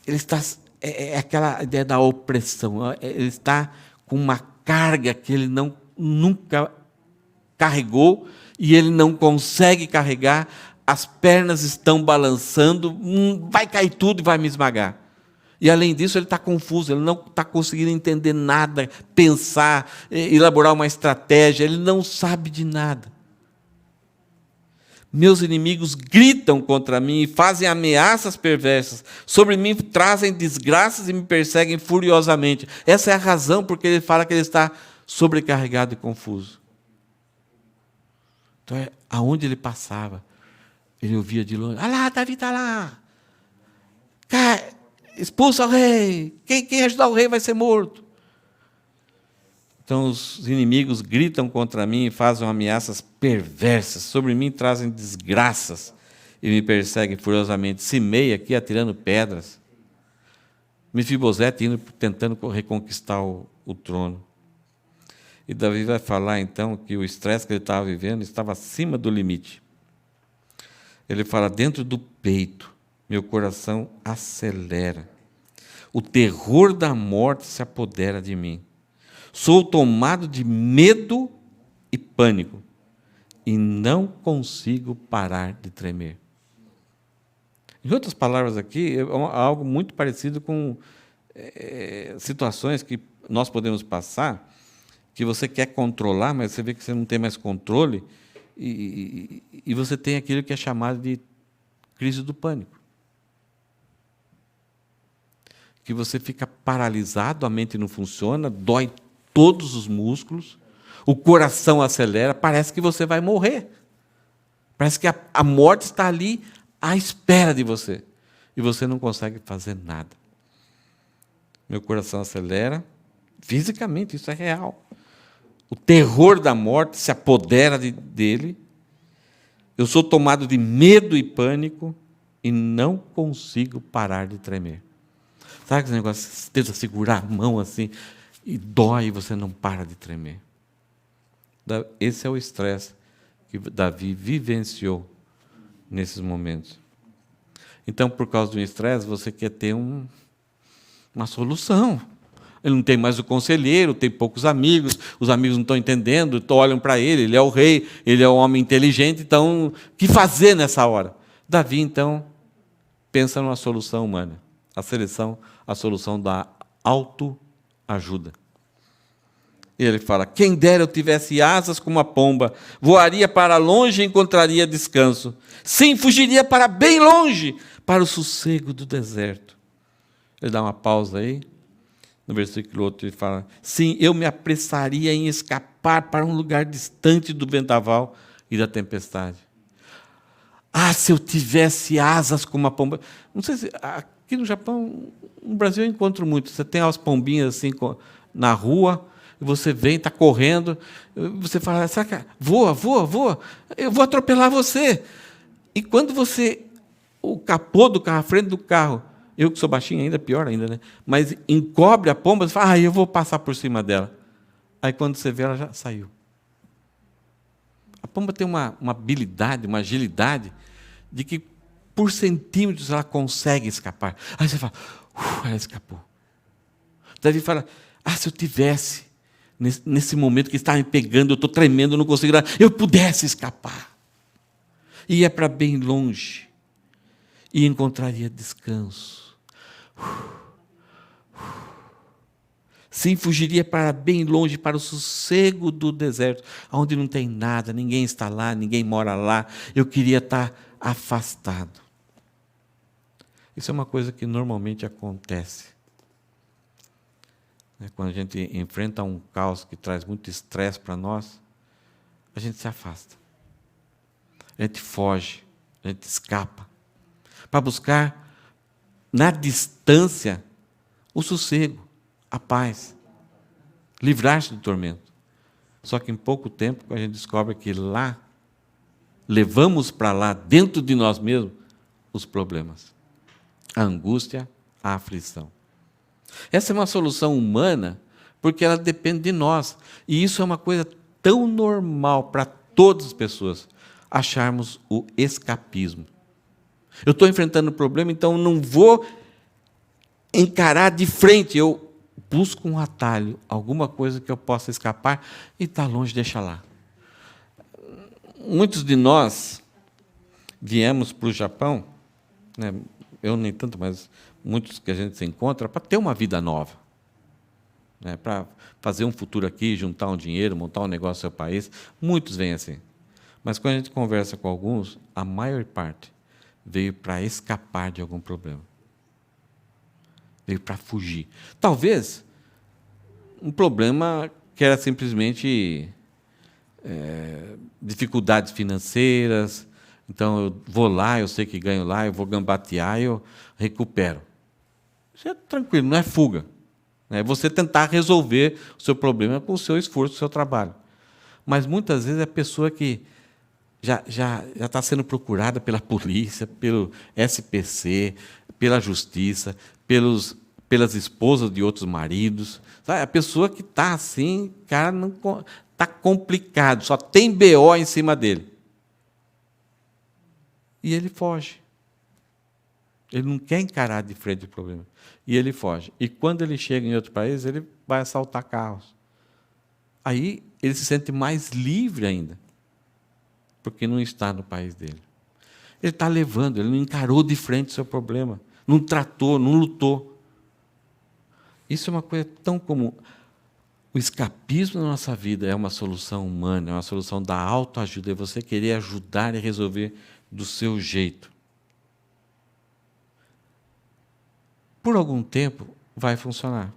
Ele está... É aquela ideia da opressão. Ele está com uma carga que ele nunca carregou e ele não consegue carregar. As pernas estão balançando, vai cair tudo e vai me esmagar. E, além disso, ele está confuso, ele não está conseguindo entender nada, pensar, elaborar uma estratégia, ele não sabe de nada. Meus inimigos gritam contra mim e fazem ameaças perversas. Sobre mim trazem desgraças e me perseguem furiosamente. Essa é a razão porque ele fala que ele está sobrecarregado e confuso. Então, aonde ele passava, ele ouvia de longe: ah lá, Davi está lá. Expulsa o rei. Quem ajudar o rei vai ser morto. Então, os inimigos gritam contra mim e fazem ameaças perversas. Sobre mim trazem desgraças e me perseguem furiosamente. Simei aqui atirando pedras. Mefibosete tentando reconquistar o trono. E Davi vai falar, então, que o estresse que ele estava vivendo estava acima do limite. Ele fala: dentro do peito, meu coração acelera. O terror da morte se apodera de mim. Sou tomado de medo e pânico, e não consigo parar de tremer. Em outras palavras aqui, é algo muito parecido com situações que nós podemos passar, que você quer controlar, mas você vê que você não tem mais controle, e você tem aquilo que é chamado de crise do pânico. Que você fica paralisado, a mente não funciona, dói todos os músculos, o coração acelera, parece que você vai morrer. Parece que a morte está ali à espera de você. E você não consegue fazer nada. Meu coração acelera, fisicamente, isso é real. O terror da morte se apodera dele. Eu sou tomado de medo e pânico e não consigo parar de tremer. Sabe aquele negócio, você tenta segurar a mão assim, e dói e você não para de tremer. Esse é o estresse que Davi vivenciou nesses momentos. Então, por causa do estresse, você quer ter uma solução. Ele não tem mais o conselheiro, tem poucos amigos, os amigos não estão entendendo, olham para ele é o rei, ele é um homem inteligente, então, o que fazer nessa hora? Davi, então, pensa numa solução humana, a solução da autoajuda. Ele fala: quem dera eu tivesse asas como a pomba, voaria para longe e encontraria descanso. Sim, fugiria para bem longe, para o sossego do deserto. Ele dá uma pausa aí. No versículo outro ele fala: sim, eu me apressaria em escapar para um lugar distante do vendaval e da tempestade. Ah, se eu tivesse asas como a pomba. Não sei se aqui no Japão, no Brasil eu encontro muito. Você tem as pombinhas assim na rua, e você vem, está correndo, você fala: será que voa, eu vou atropelar você. E quando o capô do carro, a frente do carro, Eu que sou baixinho ainda, pior ainda, né? Mas encobre a pomba, você fala, eu vou passar por cima dela. Aí quando você vê, ela já saiu. A pomba tem uma habilidade, uma agilidade, de que por centímetros ela consegue escapar. Aí você fala, ela escapou. Davi fala, se eu tivesse, nesse momento que está me pegando, eu estou tremendo, eu não consigo nada, eu pudesse escapar. Ia para bem longe e encontraria descanso. Sim, fugiria para bem longe, para o sossego do deserto, onde não tem nada, ninguém está lá, ninguém mora lá. Eu queria estar afastado. Isso é uma coisa que normalmente acontece. Quando a gente enfrenta um caos que traz muito estresse para nós, a gente se afasta. A gente foge, a gente escapa, para buscar na distância o sossego, a paz, livrar-se do tormento. Só que em pouco tempo a gente descobre que lá, levamos para lá, dentro de nós mesmos, os problemas, a angústia, a aflição. Essa é uma solução humana, porque ela depende de nós. E isso é uma coisa tão normal para todas as pessoas, acharmos o escapismo. Eu estou enfrentando um problema, então não vou encarar de frente, eu busco um atalho, alguma coisa que eu possa escapar, e está longe, deixa lá. Muitos de nós viemos para o Japão, né, eu nem tanto, mas muitos que a gente se encontra, para ter uma vida nova, né, para fazer um futuro aqui, juntar um dinheiro, montar um negócio no seu país. Muitos vêm assim. Mas quando a gente conversa com alguns, a maior parte veio para escapar de algum problema. Veio para fugir. Talvez um problema que era simplesmente dificuldades financeiras. Então, eu vou lá, eu sei que ganho lá, eu vou gambatear, eu recupero. Isso é tranquilo, não é fuga. É você tentar resolver o seu problema com o seu esforço, o seu trabalho. Mas, muitas vezes, é a pessoa que já está sendo procurada pela polícia, pelo SPC, pela justiça, pelas esposas de outros maridos. Sabe? A pessoa que está assim, cara, está complicado, só tem BO em cima dele. E ele foge. Ele não quer encarar de frente o problema. E ele foge. E quando ele chega em outro país, ele vai assaltar carros. Aí ele se sente mais livre ainda, porque não está no país dele. Ele está levando, ele não encarou de frente o seu problema, não tratou, não lutou. Isso é uma coisa tão comum. O escapismo na nossa vida é uma solução humana, é uma solução da autoajuda, é você querer ajudar e resolver do seu jeito. Por algum tempo vai funcionar.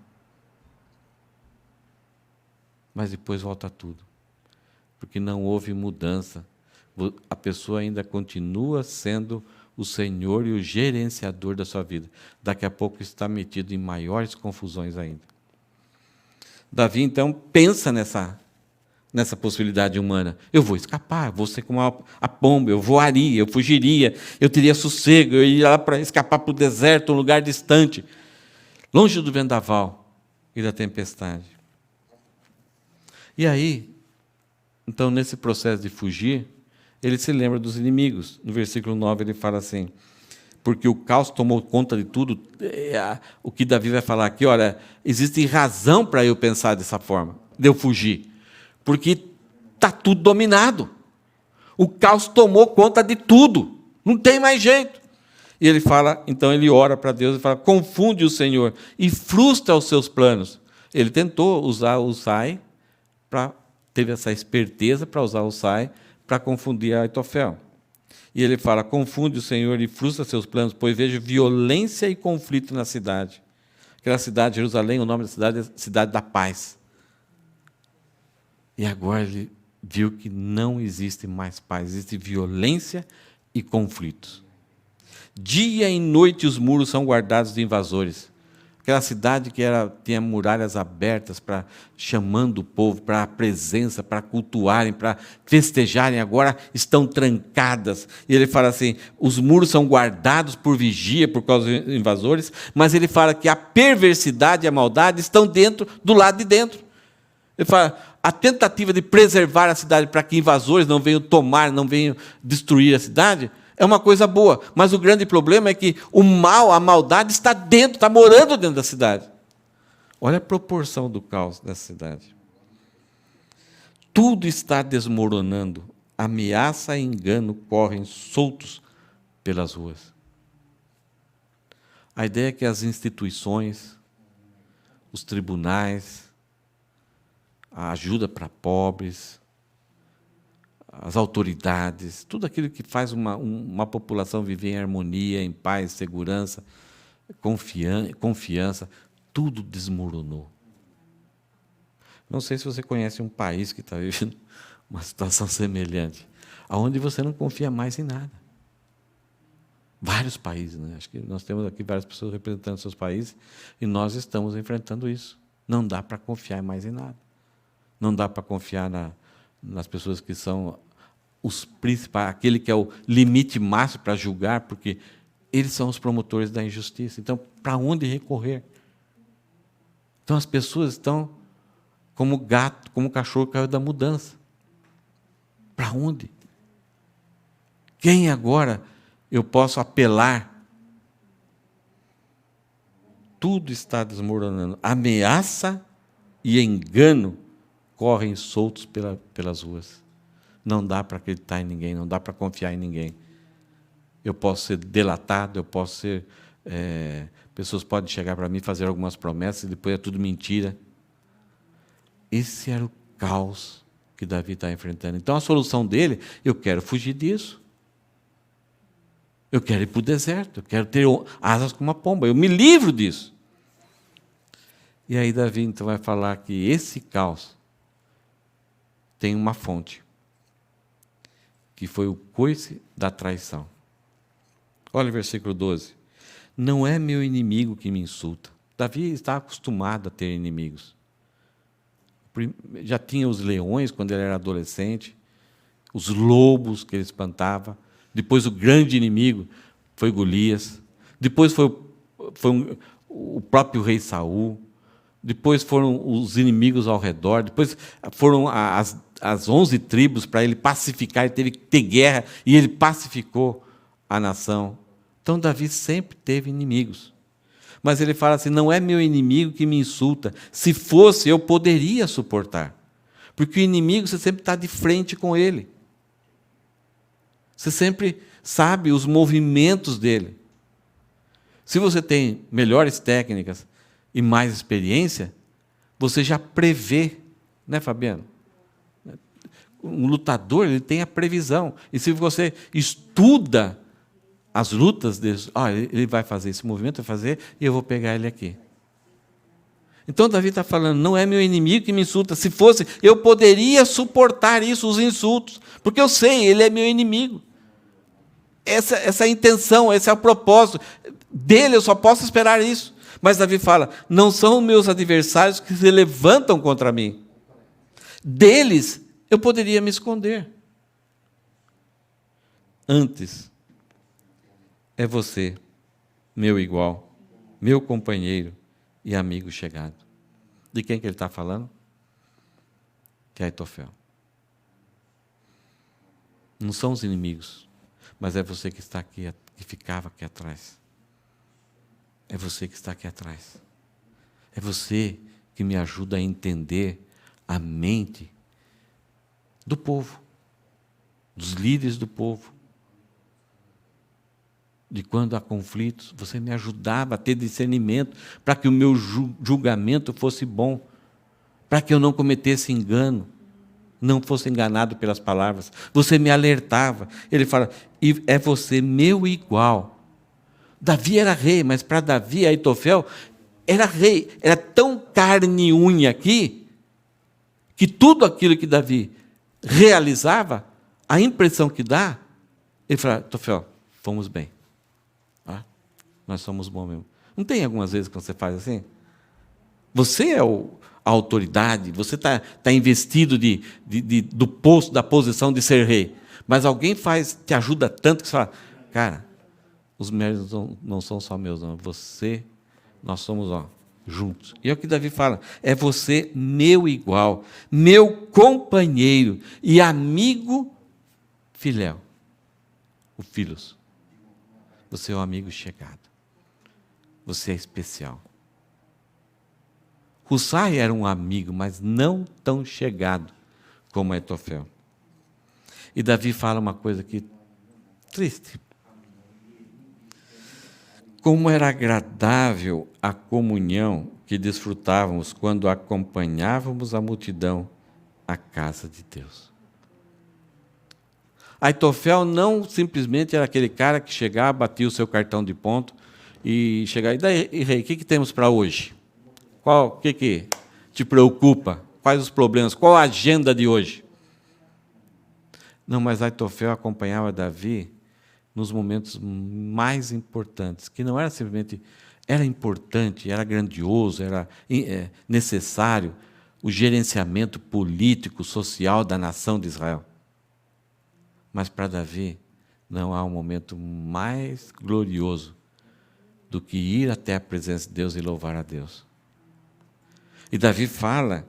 Mas depois volta tudo. Porque não houve mudança. A pessoa ainda continua sendo o senhor e o gerenciador da sua vida. Daqui a pouco está metido em maiores confusões ainda. Davi, então, pensa nessa possibilidade humana. Eu vou escapar, vou ser como a pomba, eu voaria, eu fugiria, eu teria sossego, eu iria lá para escapar para o deserto, um lugar distante, longe do vendaval e da tempestade. E aí, então, nesse processo de fugir, ele se lembra dos inimigos. No versículo 9 ele fala assim, porque o caos tomou conta de tudo. O que Davi vai falar aqui, olha, existe razão para eu pensar dessa forma, de eu fugir, porque está tudo dominado. O caos tomou conta de tudo, não tem mais jeito. E ele fala, então ele ora para Deus e fala, confunde o Senhor e frustra os seus planos. Ele tentou usar o Husai, teve essa esperteza para usar o Husai para confundir Aitofel. E ele fala, confunde o Senhor e frustra seus planos, pois vejo violência e conflito na cidade. Aquela cidade, Jerusalém, o nome da cidade é Cidade da Paz. E agora ele viu que não existe mais paz, existe violência e conflitos. Dia e noite os muros são guardados de invasores. aquela cidade que tinha muralhas abertas chamando o povo para a presença, para cultuarem, para festejarem, agora estão trancadas. E ele fala assim, os muros são guardados por vigia por causa dos invasores, mas ele fala que a perversidade e a maldade estão do lado de dentro. Ele fala, a tentativa de preservar a cidade para que invasores não venham tomar, não venham destruir a cidade, é uma coisa boa, mas o grande problema é que o mal, a maldade está dentro, está morando dentro da cidade. Olha a proporção do caos dessa cidade. Tudo está desmoronando. Ameaça e engano correm soltos pelas ruas. A ideia é que as instituições, os tribunais, a ajuda para pobres, as autoridades, tudo aquilo que faz uma população viver em harmonia, em paz, segurança, confiança, tudo desmoronou. Não sei se você conhece um país que está vivendo uma situação semelhante, onde você não confia mais em nada. Vários países, né? Acho que nós temos aqui várias pessoas representando seus países e nós estamos enfrentando isso. Não dá para confiar mais em nada. Não dá para confiar nas pessoas que são os principais, aquele que é o limite máximo para julgar, porque eles são os promotores da injustiça. Então, para onde recorrer? Então, as pessoas estão como gato, como cachorro que caiu da mudança. Para onde? Quem agora eu posso apelar? Tudo está desmoronando. Ameaça e engano correm soltos pelas ruas. Não dá para acreditar em ninguém, não dá para confiar em ninguém. Eu posso ser delatado, eu posso ser... pessoas podem chegar para mim e fazer algumas promessas e depois é tudo mentira. Esse era o caos que Davi está enfrentando. Então, a solução dele, eu quero fugir disso. Eu quero ir para o deserto, eu quero ter asas como uma pomba, eu me livro disso. E aí Davi então vai falar que esse caos tem uma fonte, que foi o coice da traição. Olha o versículo 12. Não é meu inimigo que me insulta. Davi está acostumado a ter inimigos. Já tinha os leões quando ele era adolescente, os lobos que ele espantava. Depois o grande inimigo foi Golias. Depois foi o próprio rei Saul. Depois foram os inimigos ao redor. Depois foram as 11 tribos para ele pacificar. Ele teve que ter guerra e ele pacificou a nação. Então Davi sempre teve inimigos. Mas ele fala assim, não é meu inimigo que me insulta. Se fosse, eu poderia suportar. Porque o inimigo, você sempre está de frente com ele. Você sempre sabe os movimentos dele. Se você tem melhores técnicas e mais experiência, você já prevê, né, Fabiano? Um lutador, ele tem a previsão. E se você estuda as lutas deles, ele vai fazer esse movimento, vai fazer, e eu vou pegar ele aqui. Então, Davi está falando, não é meu inimigo que me insulta. Se fosse, eu poderia suportar isso, os insultos, porque eu sei, ele é meu inimigo. Essa é a intenção, esse é o propósito. Dele eu só posso esperar isso. Mas Davi fala, não são meus adversários que se levantam contra mim. Deles eu poderia me esconder. Antes, é você, meu igual, meu companheiro e amigo chegado. De quem que ele está falando? De Aitofel. Não são os inimigos, mas é você que está aqui, que ficava aqui atrás. É você que está aqui atrás. É você que me ajuda a entender a mente do povo, dos líderes do povo. De quando há conflitos, você me ajudava a ter discernimento para que o meu julgamento fosse bom, para que eu não cometesse engano, não fosse enganado pelas palavras. Você me alertava. Ele fala, e é você meu igual. Davi era rei, mas para Davi, Aitofel era rei. Era tão carne e unha aqui, que tudo aquilo que Davi realizava, a impressão que ele fala, Aitofel, fomos bem. Nós somos bons mesmo. Não tem algumas vezes que você faz assim? Você é a autoridade, você está investido do posto, da posição de ser rei. Mas alguém te ajuda tanto que você fala, cara, os méritos não são só meus, não. Você, nós somos juntos. E é o que Davi fala, é você meu igual, meu companheiro e amigo filéu, o filhos. Você é um amigo chegado. Você é especial. Hussai era um amigo, mas não tão chegado como Aitofel. E Davi fala uma coisa aqui triste. Como era agradável a comunhão que desfrutávamos quando acompanhávamos a multidão à casa de Deus. Aitofel não simplesmente era aquele cara que chegava, batia o seu cartão de ponto e chegava, e daí, rei, o que temos para hoje? O que te preocupa? Quais os problemas? Qual a agenda de hoje? Não, mas Aitofel acompanhava Davi nos momentos mais importantes, que não era simplesmente, era importante, era grandioso, era necessário o gerenciamento político, social da nação de Israel. Mas para Davi, não há um momento mais glorioso do que ir até a presença de Deus e louvar a Deus. E Davi fala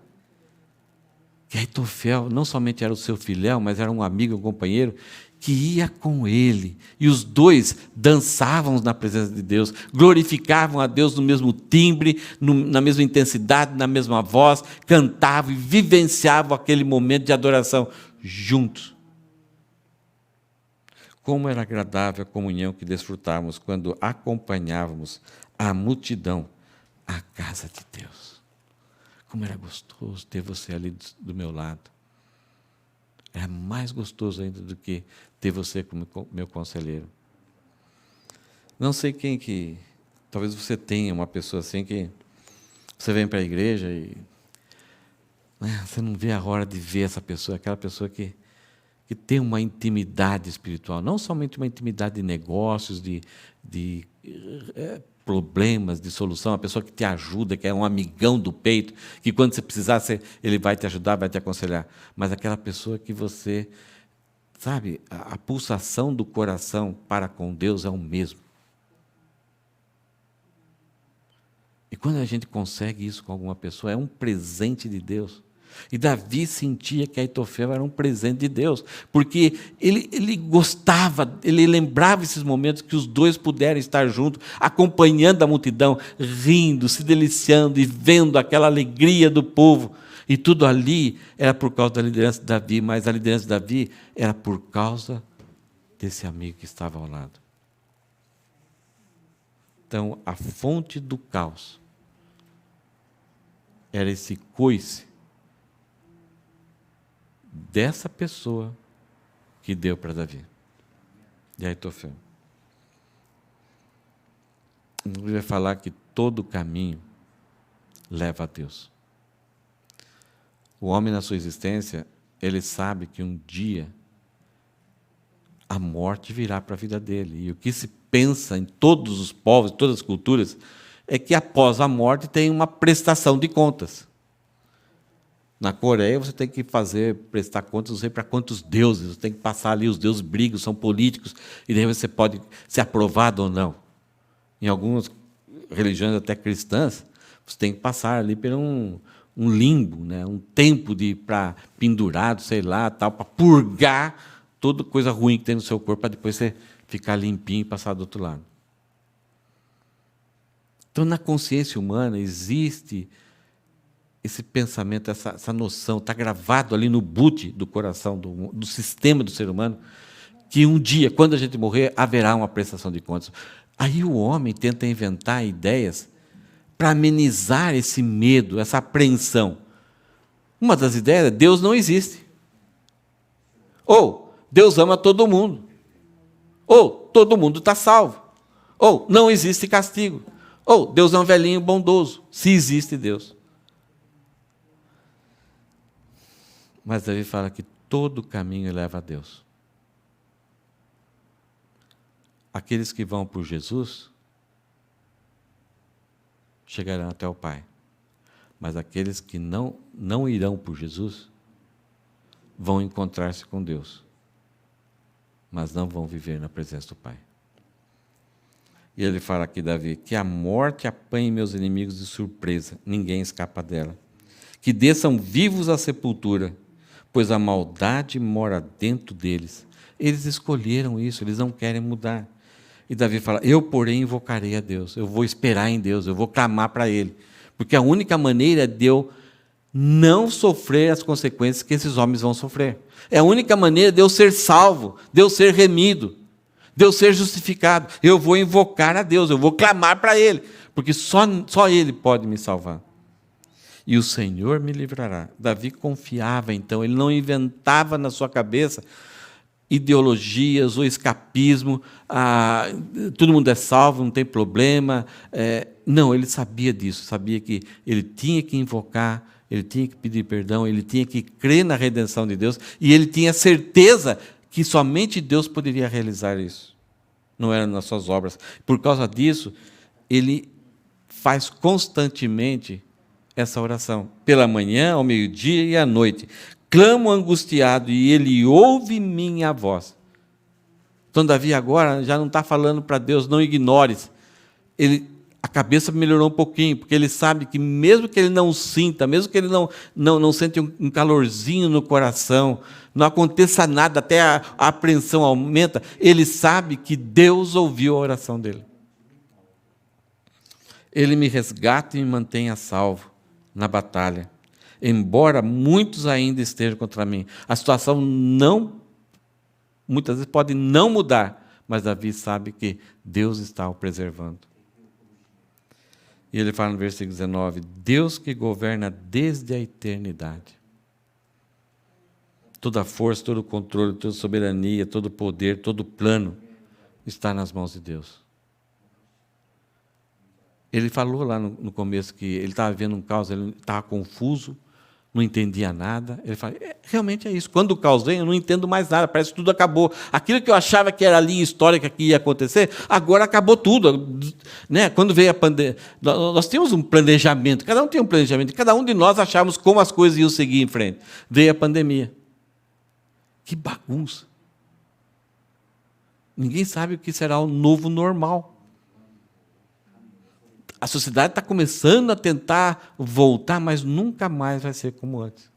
que Aitofel não somente era o seu filéu, mas era um amigo, um companheiro, que ia com ele. E os dois dançavam na presença de Deus, glorificavam a Deus no mesmo timbre, na mesma intensidade, na mesma voz, cantavam e vivenciavam aquele momento de adoração juntos. Como era agradável a comunhão que desfrutávamos quando acompanhávamos a multidão à casa de Deus. Como era gostoso ter você ali do meu lado. Era mais gostoso ainda do que ter você como meu conselheiro. Não sei quem que... Talvez você tenha uma pessoa assim que... Você vem para a igreja e... Você não vê a hora de ver essa pessoa, aquela pessoa que tem uma intimidade espiritual. Não somente uma intimidade de negócios, de problemas, de solução, a pessoa que te ajuda, que é um amigão do peito, que quando você precisar, ele vai te ajudar, vai te aconselhar. Mas aquela pessoa que você, sabe, a pulsação do coração para com Deus é o mesmo. E quando a gente consegue isso com alguma pessoa, é um presente de Deus. E Davi sentia que Aitofel era um presente de Deus, porque ele gostava, ele lembrava esses momentos que os dois puderam estar juntos, acompanhando a multidão, rindo, se deliciando e vendo aquela alegria do povo. E tudo ali era por causa da liderança de Davi, mas a liderança de Davi era por causa desse amigo que estava ao lado. Então, a fonte do caos era esse coice dessa pessoa que deu para Davi, de Aitofel. Ele vai falar que todo caminho leva a Deus. O homem, na sua existência, ele sabe que um dia a morte virá para a vida dele. E o que se pensa em todos os povos, em todas as culturas, é que após a morte tem uma prestação de contas. Na Coreia, você tem que prestar contas, não sei para quantos deuses, você tem que passar ali, os deuses brigam, são políticos, e daí você pode ser aprovado ou não. Em algumas religiões, até cristãs, você tem que passar ali por um limbo, né? Um tempo para pendurado, sei lá, tal, para purgar toda coisa ruim que tem no seu corpo, para depois você ficar limpinho e passar do outro lado. Então, na consciência humana, existe esse pensamento, essa noção, está gravado ali no boot do coração, do sistema do ser humano, que um dia, quando a gente morrer, haverá uma prestação de contas. Aí o homem tenta inventar ideias para amenizar esse medo, essa apreensão. Uma das ideias é: Deus não existe. Ou Deus ama todo mundo. Ou todo mundo está salvo. Ou não existe castigo. Ou Deus é um velhinho bondoso, se existe Deus. Mas Davi fala que todo caminho leva a Deus. Aqueles que vão por Jesus chegarão até o Pai. Mas aqueles que não irão por Jesus vão encontrar-se com Deus, mas não vão viver na presença do Pai. E ele fala aqui, Davi, que a morte apanhe meus inimigos de surpresa, ninguém escapa dela. Que desçam vivos à sepultura, pois a maldade mora dentro deles. Eles escolheram isso, eles não querem mudar. E Davi fala, eu, porém, invocarei a Deus, eu vou esperar em Deus, eu vou clamar para Ele. Porque a única maneira de eu não sofrer as consequências que esses homens vão sofrer. É a única maneira de eu ser salvo, de eu ser remido, de eu ser justificado. Eu vou invocar a Deus, eu vou clamar para Ele, porque só Ele pode me salvar. E o Senhor me livrará. Davi confiava, então, ele não inventava na sua cabeça ideologias ou escapismo, todo mundo é salvo, não tem problema. Não, ele sabia disso, sabia que ele tinha que invocar, ele tinha que pedir perdão, ele tinha que crer na redenção de Deus, e ele tinha certeza que somente Deus poderia realizar isso. Não era nas suas obras. Por causa disso, ele faz constantemente essa oração, pela manhã, ao meio-dia e à noite. Clamo angustiado e ele ouve minha voz. Então, Davi agora já não está falando para Deus, não ignores. A cabeça melhorou um pouquinho, porque ele sabe que mesmo que ele não sinta, mesmo que ele não sente um calorzinho no coração, não aconteça nada, até a apreensão aumenta, ele sabe que Deus ouviu a oração dele. Ele me resgata e me mantém a salvo na batalha. Embora muitos ainda estejam contra mim. A situação muitas vezes pode não mudar, mas Davi sabe que Deus está o preservando. E ele fala no versículo 19, Deus que governa desde a eternidade. Toda a força, todo o controle, toda a soberania, todo o poder, todo o plano está nas mãos de Deus. Ele falou lá no começo que ele estava vendo um caos, ele estava confuso, não entendia nada. Ele fala, realmente é isso. Quando o caos vem, eu não entendo mais nada, parece que tudo acabou. Aquilo que eu achava que era a linha histórica que ia acontecer, agora acabou tudo. Né? Quando veio a pandemia, nós tínhamos um planejamento, cada um tinha um planejamento, cada um de nós achávamos como as coisas iam seguir em frente. Veio a pandemia. Que bagunça. Ninguém sabe o que será o novo normal. A sociedade está começando a tentar voltar, mas nunca mais vai ser como antes.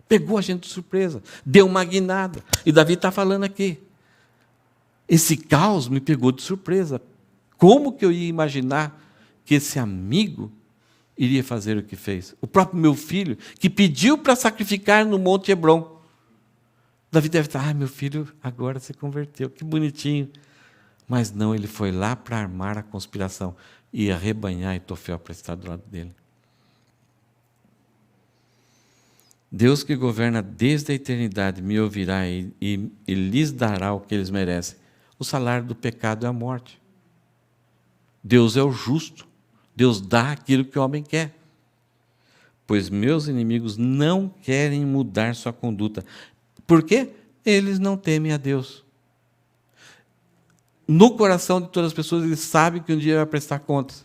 Pegou a gente de surpresa, deu uma guinada. E Davi está falando aqui. Esse caos me pegou de surpresa. Como que eu ia imaginar que esse amigo iria fazer o que fez? O próprio meu filho, que pediu para sacrificar no Monte Hebron. Davi deve estar, meu filho agora se converteu, que bonitinho. Mas não, ele foi lá para armar a conspiração. E arrebanhar Aitofel para estar do lado dele. Deus que governa desde a eternidade me ouvirá e lhes dará o que eles merecem. O salário do pecado é a morte. Deus é o justo. Deus dá aquilo que o homem quer. Pois meus inimigos não querem mudar sua conduta. Por quê? Eles não temem a Deus. No coração de todas as pessoas, eles sabem que um dia vai prestar contas.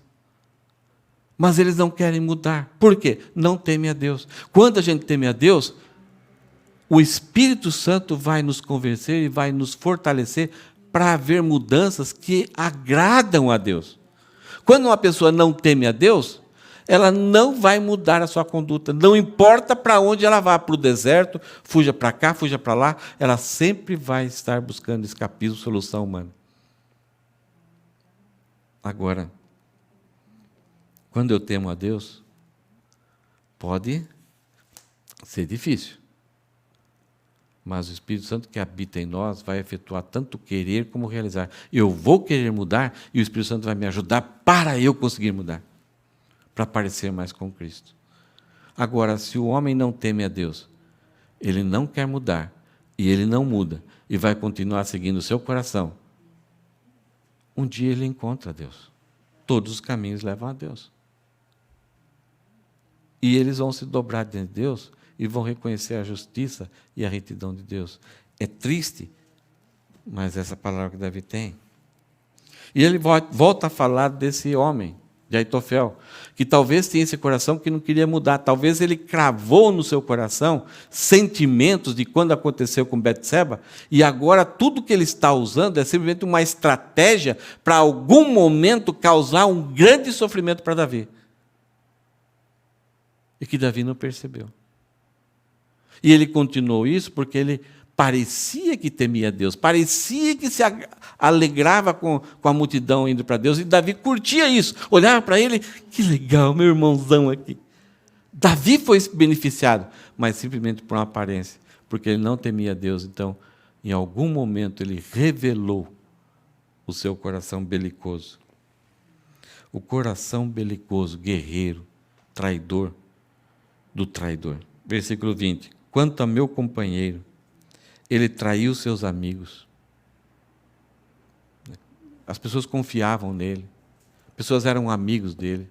Mas eles não querem mudar. Por quê? Não temem a Deus. Quando a gente teme a Deus, o Espírito Santo vai nos convencer e vai nos fortalecer para haver mudanças que agradam a Deus. Quando uma pessoa não teme a Deus, ela não vai mudar a sua conduta. Não importa para onde ela vá, para o deserto, fuja para cá, fuja para lá, ela sempre vai estar buscando escapismo, solução humana. Agora, quando eu temo a Deus, pode ser difícil. Mas o Espírito Santo que habita em nós vai efetuar tanto querer como realizar. Eu vou querer mudar e o Espírito Santo vai me ajudar para eu conseguir mudar. Para parecer mais com Cristo. Agora, se o homem não teme a Deus, ele não quer mudar e ele não muda e vai continuar seguindo o seu coração, um dia ele encontra Deus. Todos os caminhos levam a Deus. E eles vão se dobrar diante de Deus e vão reconhecer a justiça e a retidão de Deus. É triste, mas essa palavra que Davi tem. E ele volta a falar desse homem, de Aitofel, que talvez tinha esse coração que não queria mudar. Talvez ele cravou no seu coração sentimentos de quando aconteceu com Betseba, e agora tudo que ele está usando é simplesmente uma estratégia para algum momento causar um grande sofrimento para Davi. E que Davi não percebeu. E ele continuou isso porque ele parecia que temia Deus, parecia que se alegrava com a multidão indo para Deus, e Davi curtia isso, olhava para ele, que legal, meu irmãozão aqui. Davi foi beneficiado, mas simplesmente por uma aparência, porque ele não temia Deus. Então, em algum momento, ele revelou o seu coração belicoso. O coração belicoso, guerreiro, traidor do traidor. Versículo 20. Quanto a meu companheiro, ele traiu seus amigos. As pessoas confiavam nele. Pessoas eram amigos dele.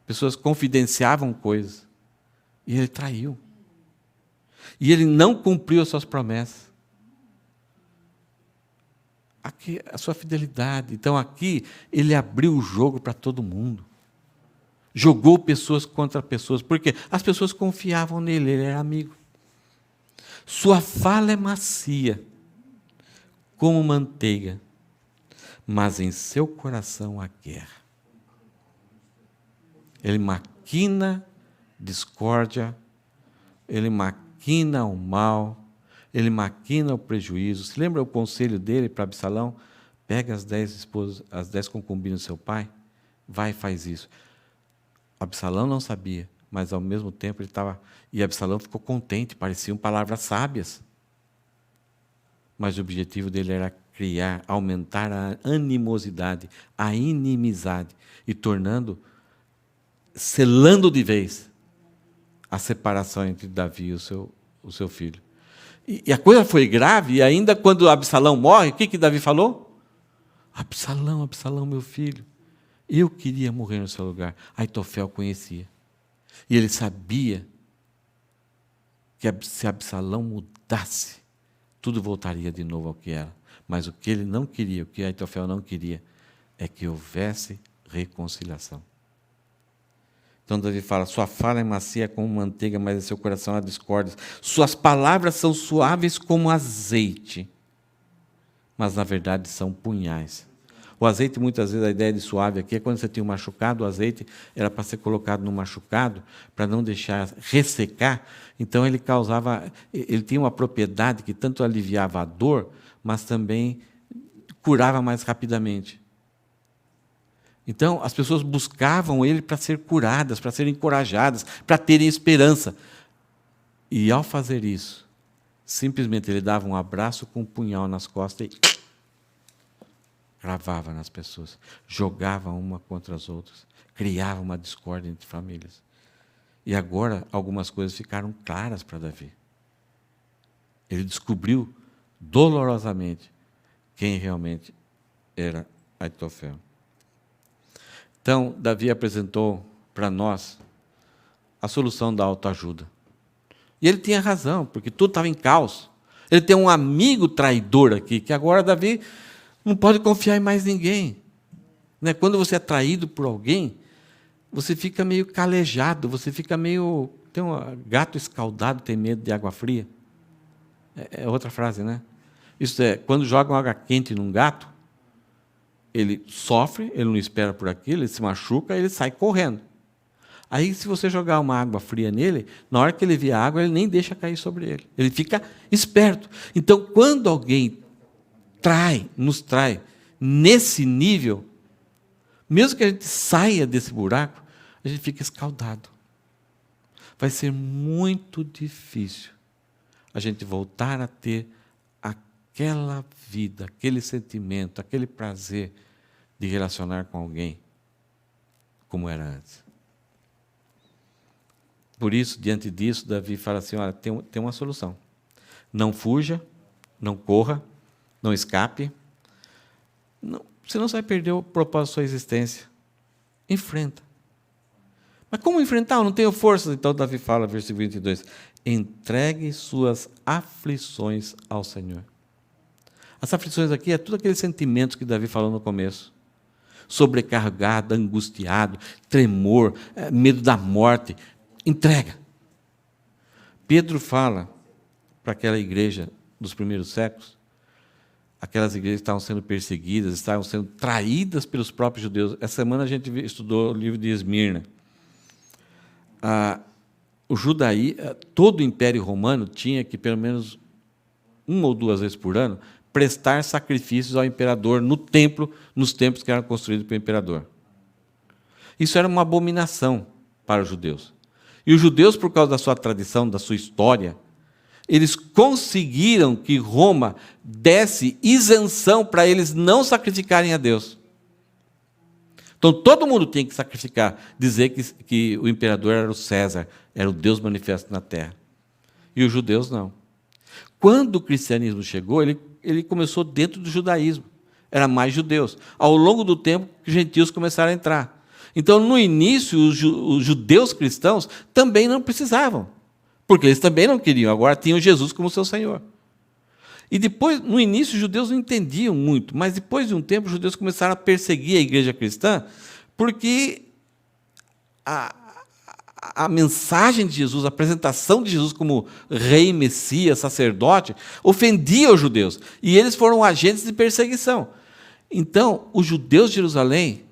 Pessoas confidenciavam coisas. E ele traiu. E ele não cumpriu as suas promessas. Aqui, a sua fidelidade. Então, aqui, ele abriu o jogo para todo mundo. Jogou pessoas contra pessoas. Por quê? As pessoas confiavam nele, ele era amigo. Sua fala é macia, como manteiga, mas em seu coração há guerra. Ele maquina discórdia, ele maquina o mal, ele maquina o prejuízo. Se lembra o conselho dele para Absalão? Pega as 10 esposas, as 10 concubinas do seu pai, vai e faz isso. Absalão não sabia, mas ao mesmo tempo ele estava... E Absalão ficou contente, pareciam palavras sábias. Mas o objetivo dele era criar, aumentar a animosidade, a inimizade, e selando de vez a separação entre Davi e o seu filho. E a coisa foi grave, e ainda quando Absalão morre, o que Davi falou? Absalão, Absalão, meu filho, eu queria morrer no seu lugar. Aitofel conhecia. E ele sabia que se Absalão mudasse, tudo voltaria de novo ao que era. Mas o que ele não queria, o que Aitofel não queria, é que houvesse reconciliação. Então Davi fala, sua fala é macia como manteiga, mas em seu coração há discórdia. Suas palavras são suaves como azeite, mas na verdade são punhais. O azeite, muitas vezes, a ideia de suave aqui é quando você tinha um machucado, o azeite era para ser colocado no machucado, para não deixar ressecar. Então ele tinha uma propriedade que tanto aliviava a dor, mas também curava mais rapidamente. Então as pessoas buscavam ele para ser curadas, para serem encorajadas, para terem esperança. E ao fazer isso, simplesmente ele dava um abraço com um punhal nas costas e cravava nas pessoas, jogava uma contra as outras, criava uma discórdia entre famílias. E agora algumas coisas ficaram claras para Davi. Ele descobriu dolorosamente quem realmente era Aitofel. Então, Davi apresentou para nós a solução da autoajuda. E ele tinha razão, porque tudo estava em caos. Ele tem um amigo traidor aqui, que agora Davi não pode confiar em mais ninguém. Né? Quando você é traído por alguém, você fica meio calejado, você fica meio... Tem gato escaldado tem medo de água fria. É outra frase, né? Isso é, quando jogam água quente num gato, ele sofre, ele não espera por aquilo, ele se machuca, ele sai correndo. Aí, se você jogar uma água fria nele, na hora que ele vê a água, ele nem deixa cair sobre ele. Ele fica esperto. Então, quando alguém nos trai nesse nível, mesmo que a gente saia desse buraco, a gente fica escaldado. Vai ser muito difícil a gente voltar a ter aquela vida, aquele sentimento, aquele prazer de relacionar com alguém como era antes. Por isso, diante disso, Davi fala assim, olha, tem uma solução. Não fuja, não corra, não escape. Não, senão você vai perder o propósito da sua existência. Enfrenta. Mas como enfrentar? Eu não tenho forças. Então Davi fala, versículo 22, entregue suas aflições ao Senhor. As aflições aqui é tudo aqueles sentimentos que Davi falou no começo. sobrecarregado, angustiado, tremor, medo da morte. Entrega. Pedro fala para aquela igreja dos primeiros séculos, aquelas igrejas estavam sendo perseguidas, estavam sendo traídas pelos próprios judeus. Essa semana a gente estudou o livro de Esmirna. Todo o Império Romano tinha que, pelo menos 1 ou 2 vezes por ano, prestar sacrifícios ao imperador no templo, nos templos que eram construídos pelo imperador. Isso era uma abominação para os judeus. E os judeus, por causa da sua tradição, da sua história, eles conseguiram que Roma desse isenção para eles não sacrificarem a Deus. Então, todo mundo tinha que sacrificar, dizer que o imperador era o César, era o Deus manifesto na terra. E os judeus não. Quando o cristianismo chegou, ele começou dentro do judaísmo. Era mais judeus. Ao longo do tempo, os gentios começaram a entrar. Então, no início, os judeus cristãos também não precisavam, porque eles também não queriam, agora tinham Jesus como seu Senhor. E depois, no início, os judeus não entendiam muito, mas depois de um tempo, os judeus começaram a perseguir a igreja cristã, porque a mensagem de Jesus, a apresentação de Jesus como rei, Messias, sacerdote, ofendia os judeus, e eles foram agentes de perseguição. Então, os judeus de Jerusalém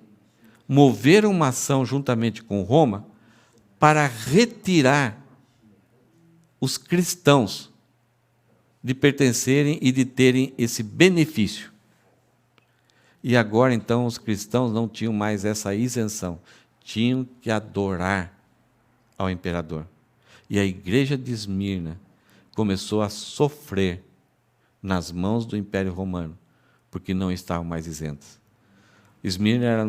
moveram uma ação juntamente com Roma para retirar os cristãos de pertencerem e de terem esse benefício. E agora, então, os cristãos não tinham mais essa isenção, tinham que adorar ao imperador. E a igreja de Esmirna começou a sofrer nas mãos do Império Romano, porque não estavam mais isentos. Esmirna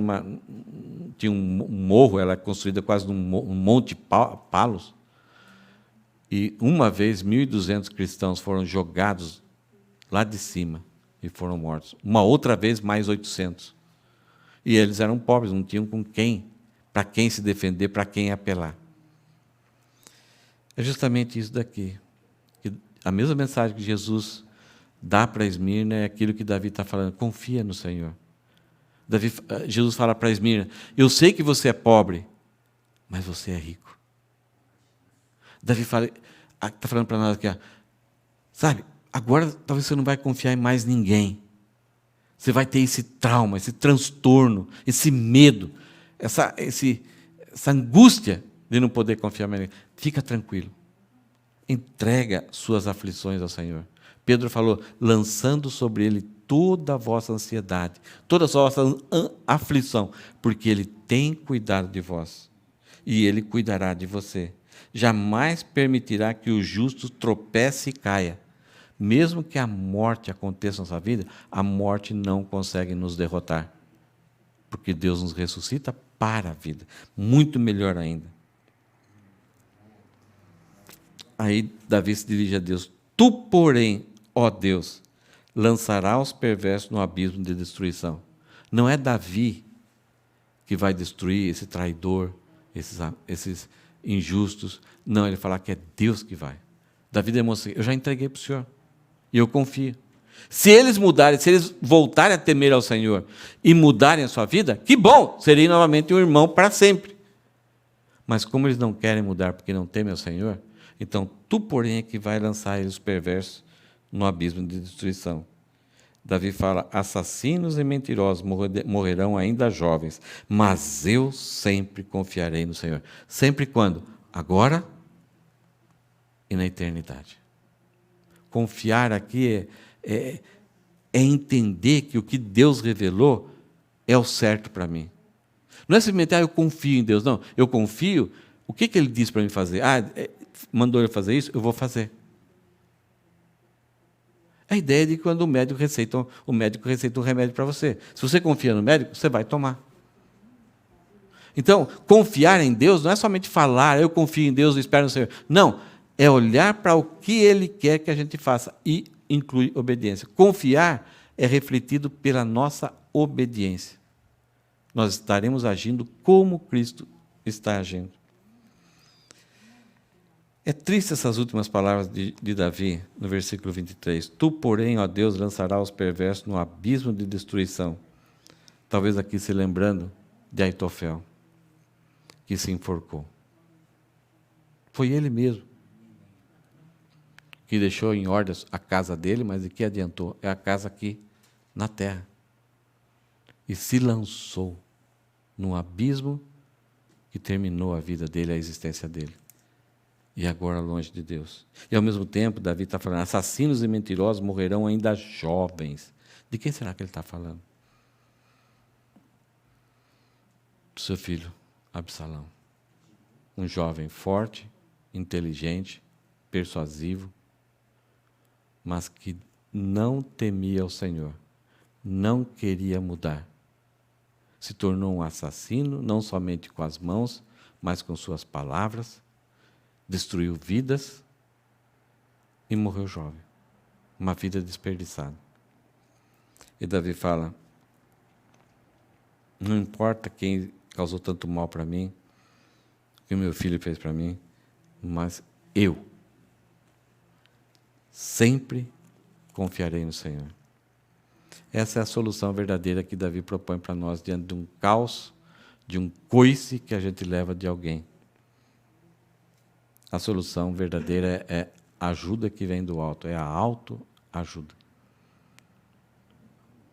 tinha um morro, ela é construída quase num monte Palos, e uma vez 1.200 cristãos foram jogados lá de cima e foram mortos. Uma outra vez, mais 800. E eles eram pobres, não tinham para quem se defender, para quem apelar. É justamente isso daqui. A mesma mensagem que Jesus dá para Esmirna é aquilo que Davi está falando: confia no Senhor. Jesus fala para Esmirna: eu sei que você é pobre, mas você é rico. Davi está falando para nós aqui, sabe, agora talvez você não vai confiar em mais ninguém. Você vai ter esse trauma, esse transtorno, esse medo, essa angústia de não poder confiar mais em ninguém. Fica tranquilo. Entrega suas aflições ao Senhor. Pedro falou: lançando sobre Ele toda a vossa ansiedade, toda a vossa aflição, porque Ele tem cuidado de vós, e Ele cuidará de você. Jamais permitirá que o justo tropece e caia. Mesmo que a morte aconteça na sua vida, a morte não consegue nos derrotar, porque Deus nos ressuscita para a vida. Muito melhor ainda. Aí Davi se dirige a Deus: tu, porém, ó Deus, lançará os perversos no abismo de destruição. Não é Davi que vai destruir esse traidor, esses injustos. Não, ele fala que é Deus que vai. Davi demonstra: eu já entreguei para o Senhor, e eu confio. Se eles mudarem, se eles voltarem a temer ao Senhor e mudarem a sua vida, que bom, serei novamente um irmão para sempre. Mas como eles não querem mudar porque não temem ao Senhor, então tu, porém, é que vai lançar eles, os perversos, no abismo de destruição. Davi fala: assassinos e mentirosos morrerão ainda jovens, mas eu sempre confiarei no Senhor. Sempre quando? Agora e na eternidade. Confiar aqui é entender que o que Deus revelou é o certo para mim. Não é simplesmente: eu confio em Deus. Não, eu confio. O que Ele disse para mim fazer? Mandou eu fazer isso, eu vou fazer. A ideia de quando o médico receita um remédio para você. Se você confia no médico, você vai tomar. Então, confiar em Deus não é somente falar: eu confio em Deus e espero no Senhor. Não, é olhar para o que Ele quer que a gente faça e inclui obediência. Confiar é refletido pela nossa obediência. Nós estaremos agindo como Cristo está agindo. É triste essas últimas palavras de Davi, no versículo 23. Tu, porém, ó Deus, lançarás os perversos no abismo de destruição. Talvez aqui se lembrando de Aitofel, que se enforcou. Foi ele mesmo que deixou em ordem a casa dele, mas de que adiantou? É a casa aqui na terra. E se lançou num abismo que terminou a vida dele, a existência dele. E agora longe de Deus. E ao mesmo tempo, Davi está falando, assassinos e mentirosos morrerão ainda jovens. De quem será que ele está falando? Do seu filho, Absalão. Um jovem forte, inteligente, persuasivo, mas que não temia o Senhor, não queria mudar. Se tornou um assassino, não somente com as mãos, mas com suas palavras, destruiu vidas e morreu jovem. Uma vida desperdiçada. E Davi fala, não importa quem causou tanto mal para mim, que o meu filho fez para mim, mas eu sempre confiarei no Senhor. Essa é a solução verdadeira que Davi propõe para nós diante de um caos, de um coice que a gente leva de alguém. A solução verdadeira é a ajuda que vem do alto, é a autoajuda.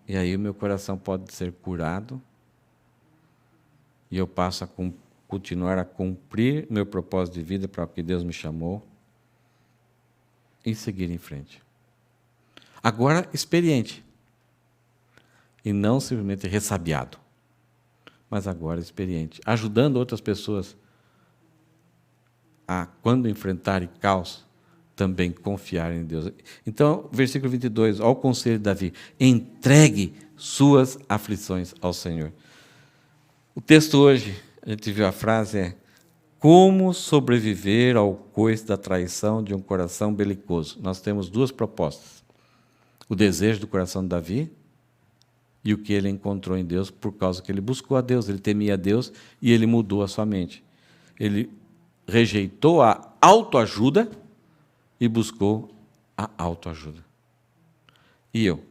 E aí o meu coração pode ser curado e eu passo a continuar a cumprir meu propósito de vida para o que Deus me chamou e seguir em frente. Agora, experiente. E não simplesmente ressabiado. Mas agora experiente. Ajudando outras pessoas a, quando enfrentarem caos, também confiarem em Deus. Então, versículo 22, ao conselho de Davi, entregue suas aflições ao Senhor. O texto hoje, a gente viu a frase, é como sobreviver ao coice da traição de um coração belicoso. Nós temos duas propostas. O desejo do coração de Davi e o que ele encontrou em Deus por causa que ele buscou a Deus, ele temia a Deus e ele mudou a sua mente. Ele rejeitou a autoajuda e buscou a autoajuda. E eu?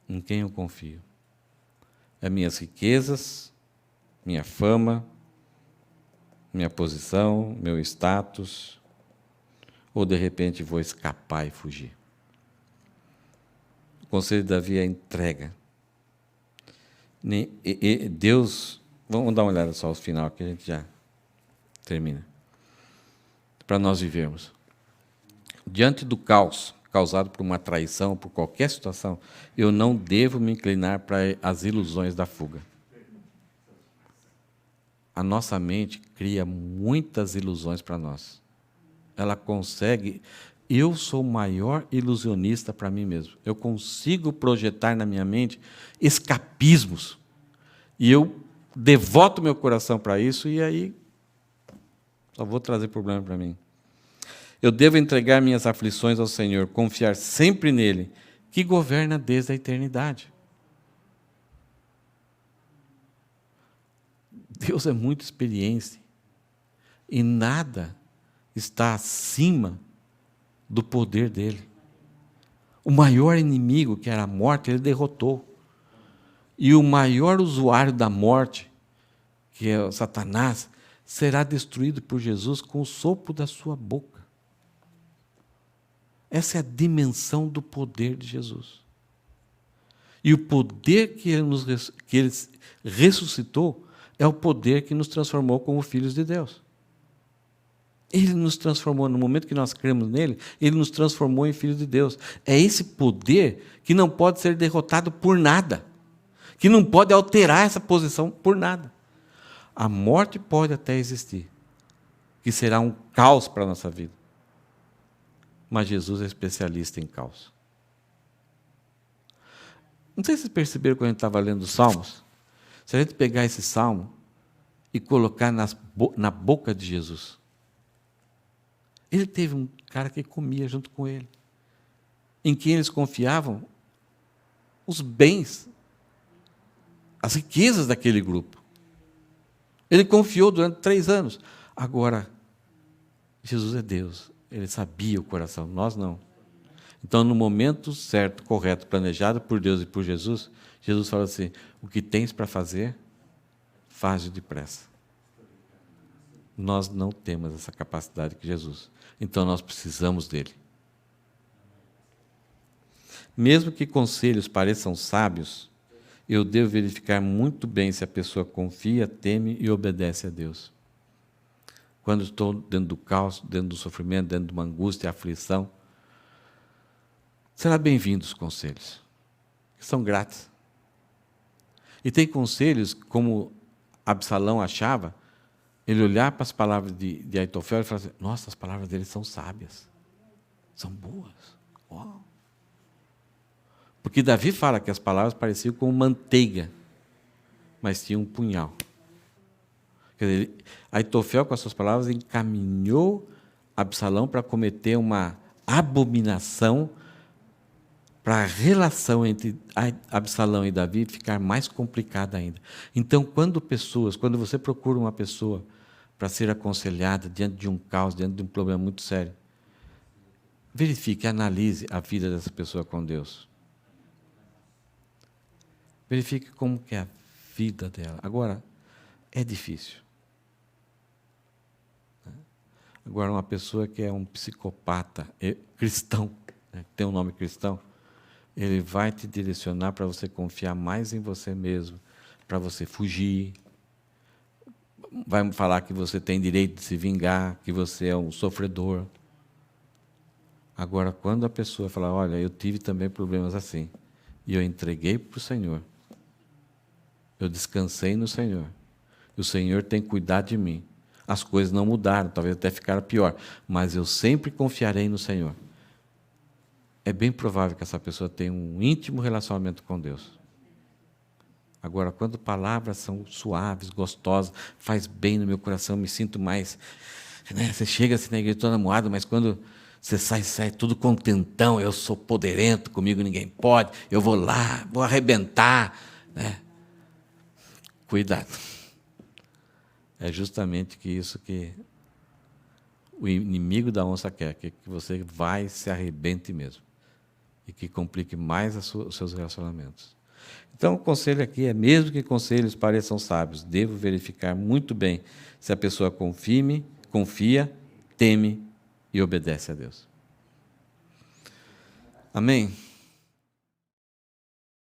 Em quem eu confio? As minhas riquezas, minha fama, minha posição, meu status, ou de repente vou escapar e fugir? O conselho de Davi é a entrega. Deus, vamos dar uma olhada só ao final, que a gente já termina. Para nós vivermos. Diante do caos causado por uma traição, por qualquer situação, eu não devo me inclinar para as ilusões da fuga. A nossa mente cria muitas ilusões para nós. Ela consegue... Eu sou o maior ilusionista para mim mesmo. Eu consigo projetar na minha mente escapismos. E eu devoto meu coração para isso e aí só vou trazer problema para mim. Eu devo entregar minhas aflições ao Senhor, confiar sempre nele, que governa desde a eternidade. Deus é muito experiente e nada está acima do poder dele. O maior inimigo, que era a morte, ele derrotou. E o maior usuário da morte, que é o Satanás, será destruído por Jesus com o sopro da sua boca. Essa é a dimensão do poder de Jesus. E o poder que ele ressuscitou é o poder que nos transformou como filhos de Deus. Ele nos transformou, no momento que nós cremos nele, ele nos transformou em filhos de Deus. É esse poder que não pode ser derrotado por nada, que não pode alterar essa posição por nada. A morte pode até existir, que será um caos para a nossa vida. Mas Jesus é especialista em caos. Não sei se vocês perceberam quando a gente estava lendo os Salmos. Se a gente pegar esse Salmo e colocar na boca de Jesus. Ele teve um cara que comia junto com ele, em quem eles confiavam os bens, as riquezas daquele grupo. Ele confiou durante 3 anos. Agora, Jesus é Deus. Ele sabia o coração, nós não. Então, no momento certo, correto, planejado por Deus e por Jesus, Jesus fala assim: o que tens para fazer, faz depressa. Nós não temos essa capacidade que Jesus. Então, nós precisamos dele. Mesmo que conselhos pareçam sábios, eu devo verificar muito bem se a pessoa confia, teme e obedece a Deus. Quando estou dentro do caos, dentro do sofrimento, dentro de uma angústia, aflição, será bem-vindo os conselhos, que são grátis. E tem conselhos, como Absalão achava, ele olhar para as palavras de Aitofel e falar assim: nossa, as palavras dele são sábias, são boas. Uau! Porque Davi fala que as palavras pareciam como manteiga, mas tinham um punhal. Quer dizer, Aitofel, com as suas palavras, encaminhou Absalão para cometer uma abominação, para a relação entre Absalão e Davi ficar mais complicada ainda. Então, quando você procura uma pessoa para ser aconselhada diante de um caos, diante de um problema muito sério, verifique, analise a vida dessa pessoa com Deus. Verifique como que é a vida dela. Agora, é difícil. Agora, uma pessoa que é um psicopata, cristão, que tem um nome cristão, ele vai te direcionar para você confiar mais em você mesmo, para você fugir, vai falar que você tem direito de se vingar, que você é um sofredor. Agora, quando a pessoa fala: olha, eu tive também problemas assim, e eu entreguei para o Senhor, eu descansei no Senhor, e o Senhor tem cuidado de mim. As coisas não mudaram, talvez até ficaram pior, mas eu sempre confiarei no Senhor. É bem provável que essa pessoa tenha um íntimo relacionamento com Deus. Agora, quando palavras são suaves, gostosas, faz bem no meu coração, me sinto mais... Né? Você chega assim na igreja toda moada, mas quando você sai tudo contentão, eu sou poderento, comigo ninguém pode, eu vou lá, vou arrebentar. Né? Cuidado. É justamente isso que o inimigo da onça quer, que você vai e se arrebente mesmo. E que complique mais os seus relacionamentos. Então, o conselho aqui é: mesmo que conselhos pareçam sábios, devo verificar muito bem se a pessoa confia, teme e obedece a Deus. Amém?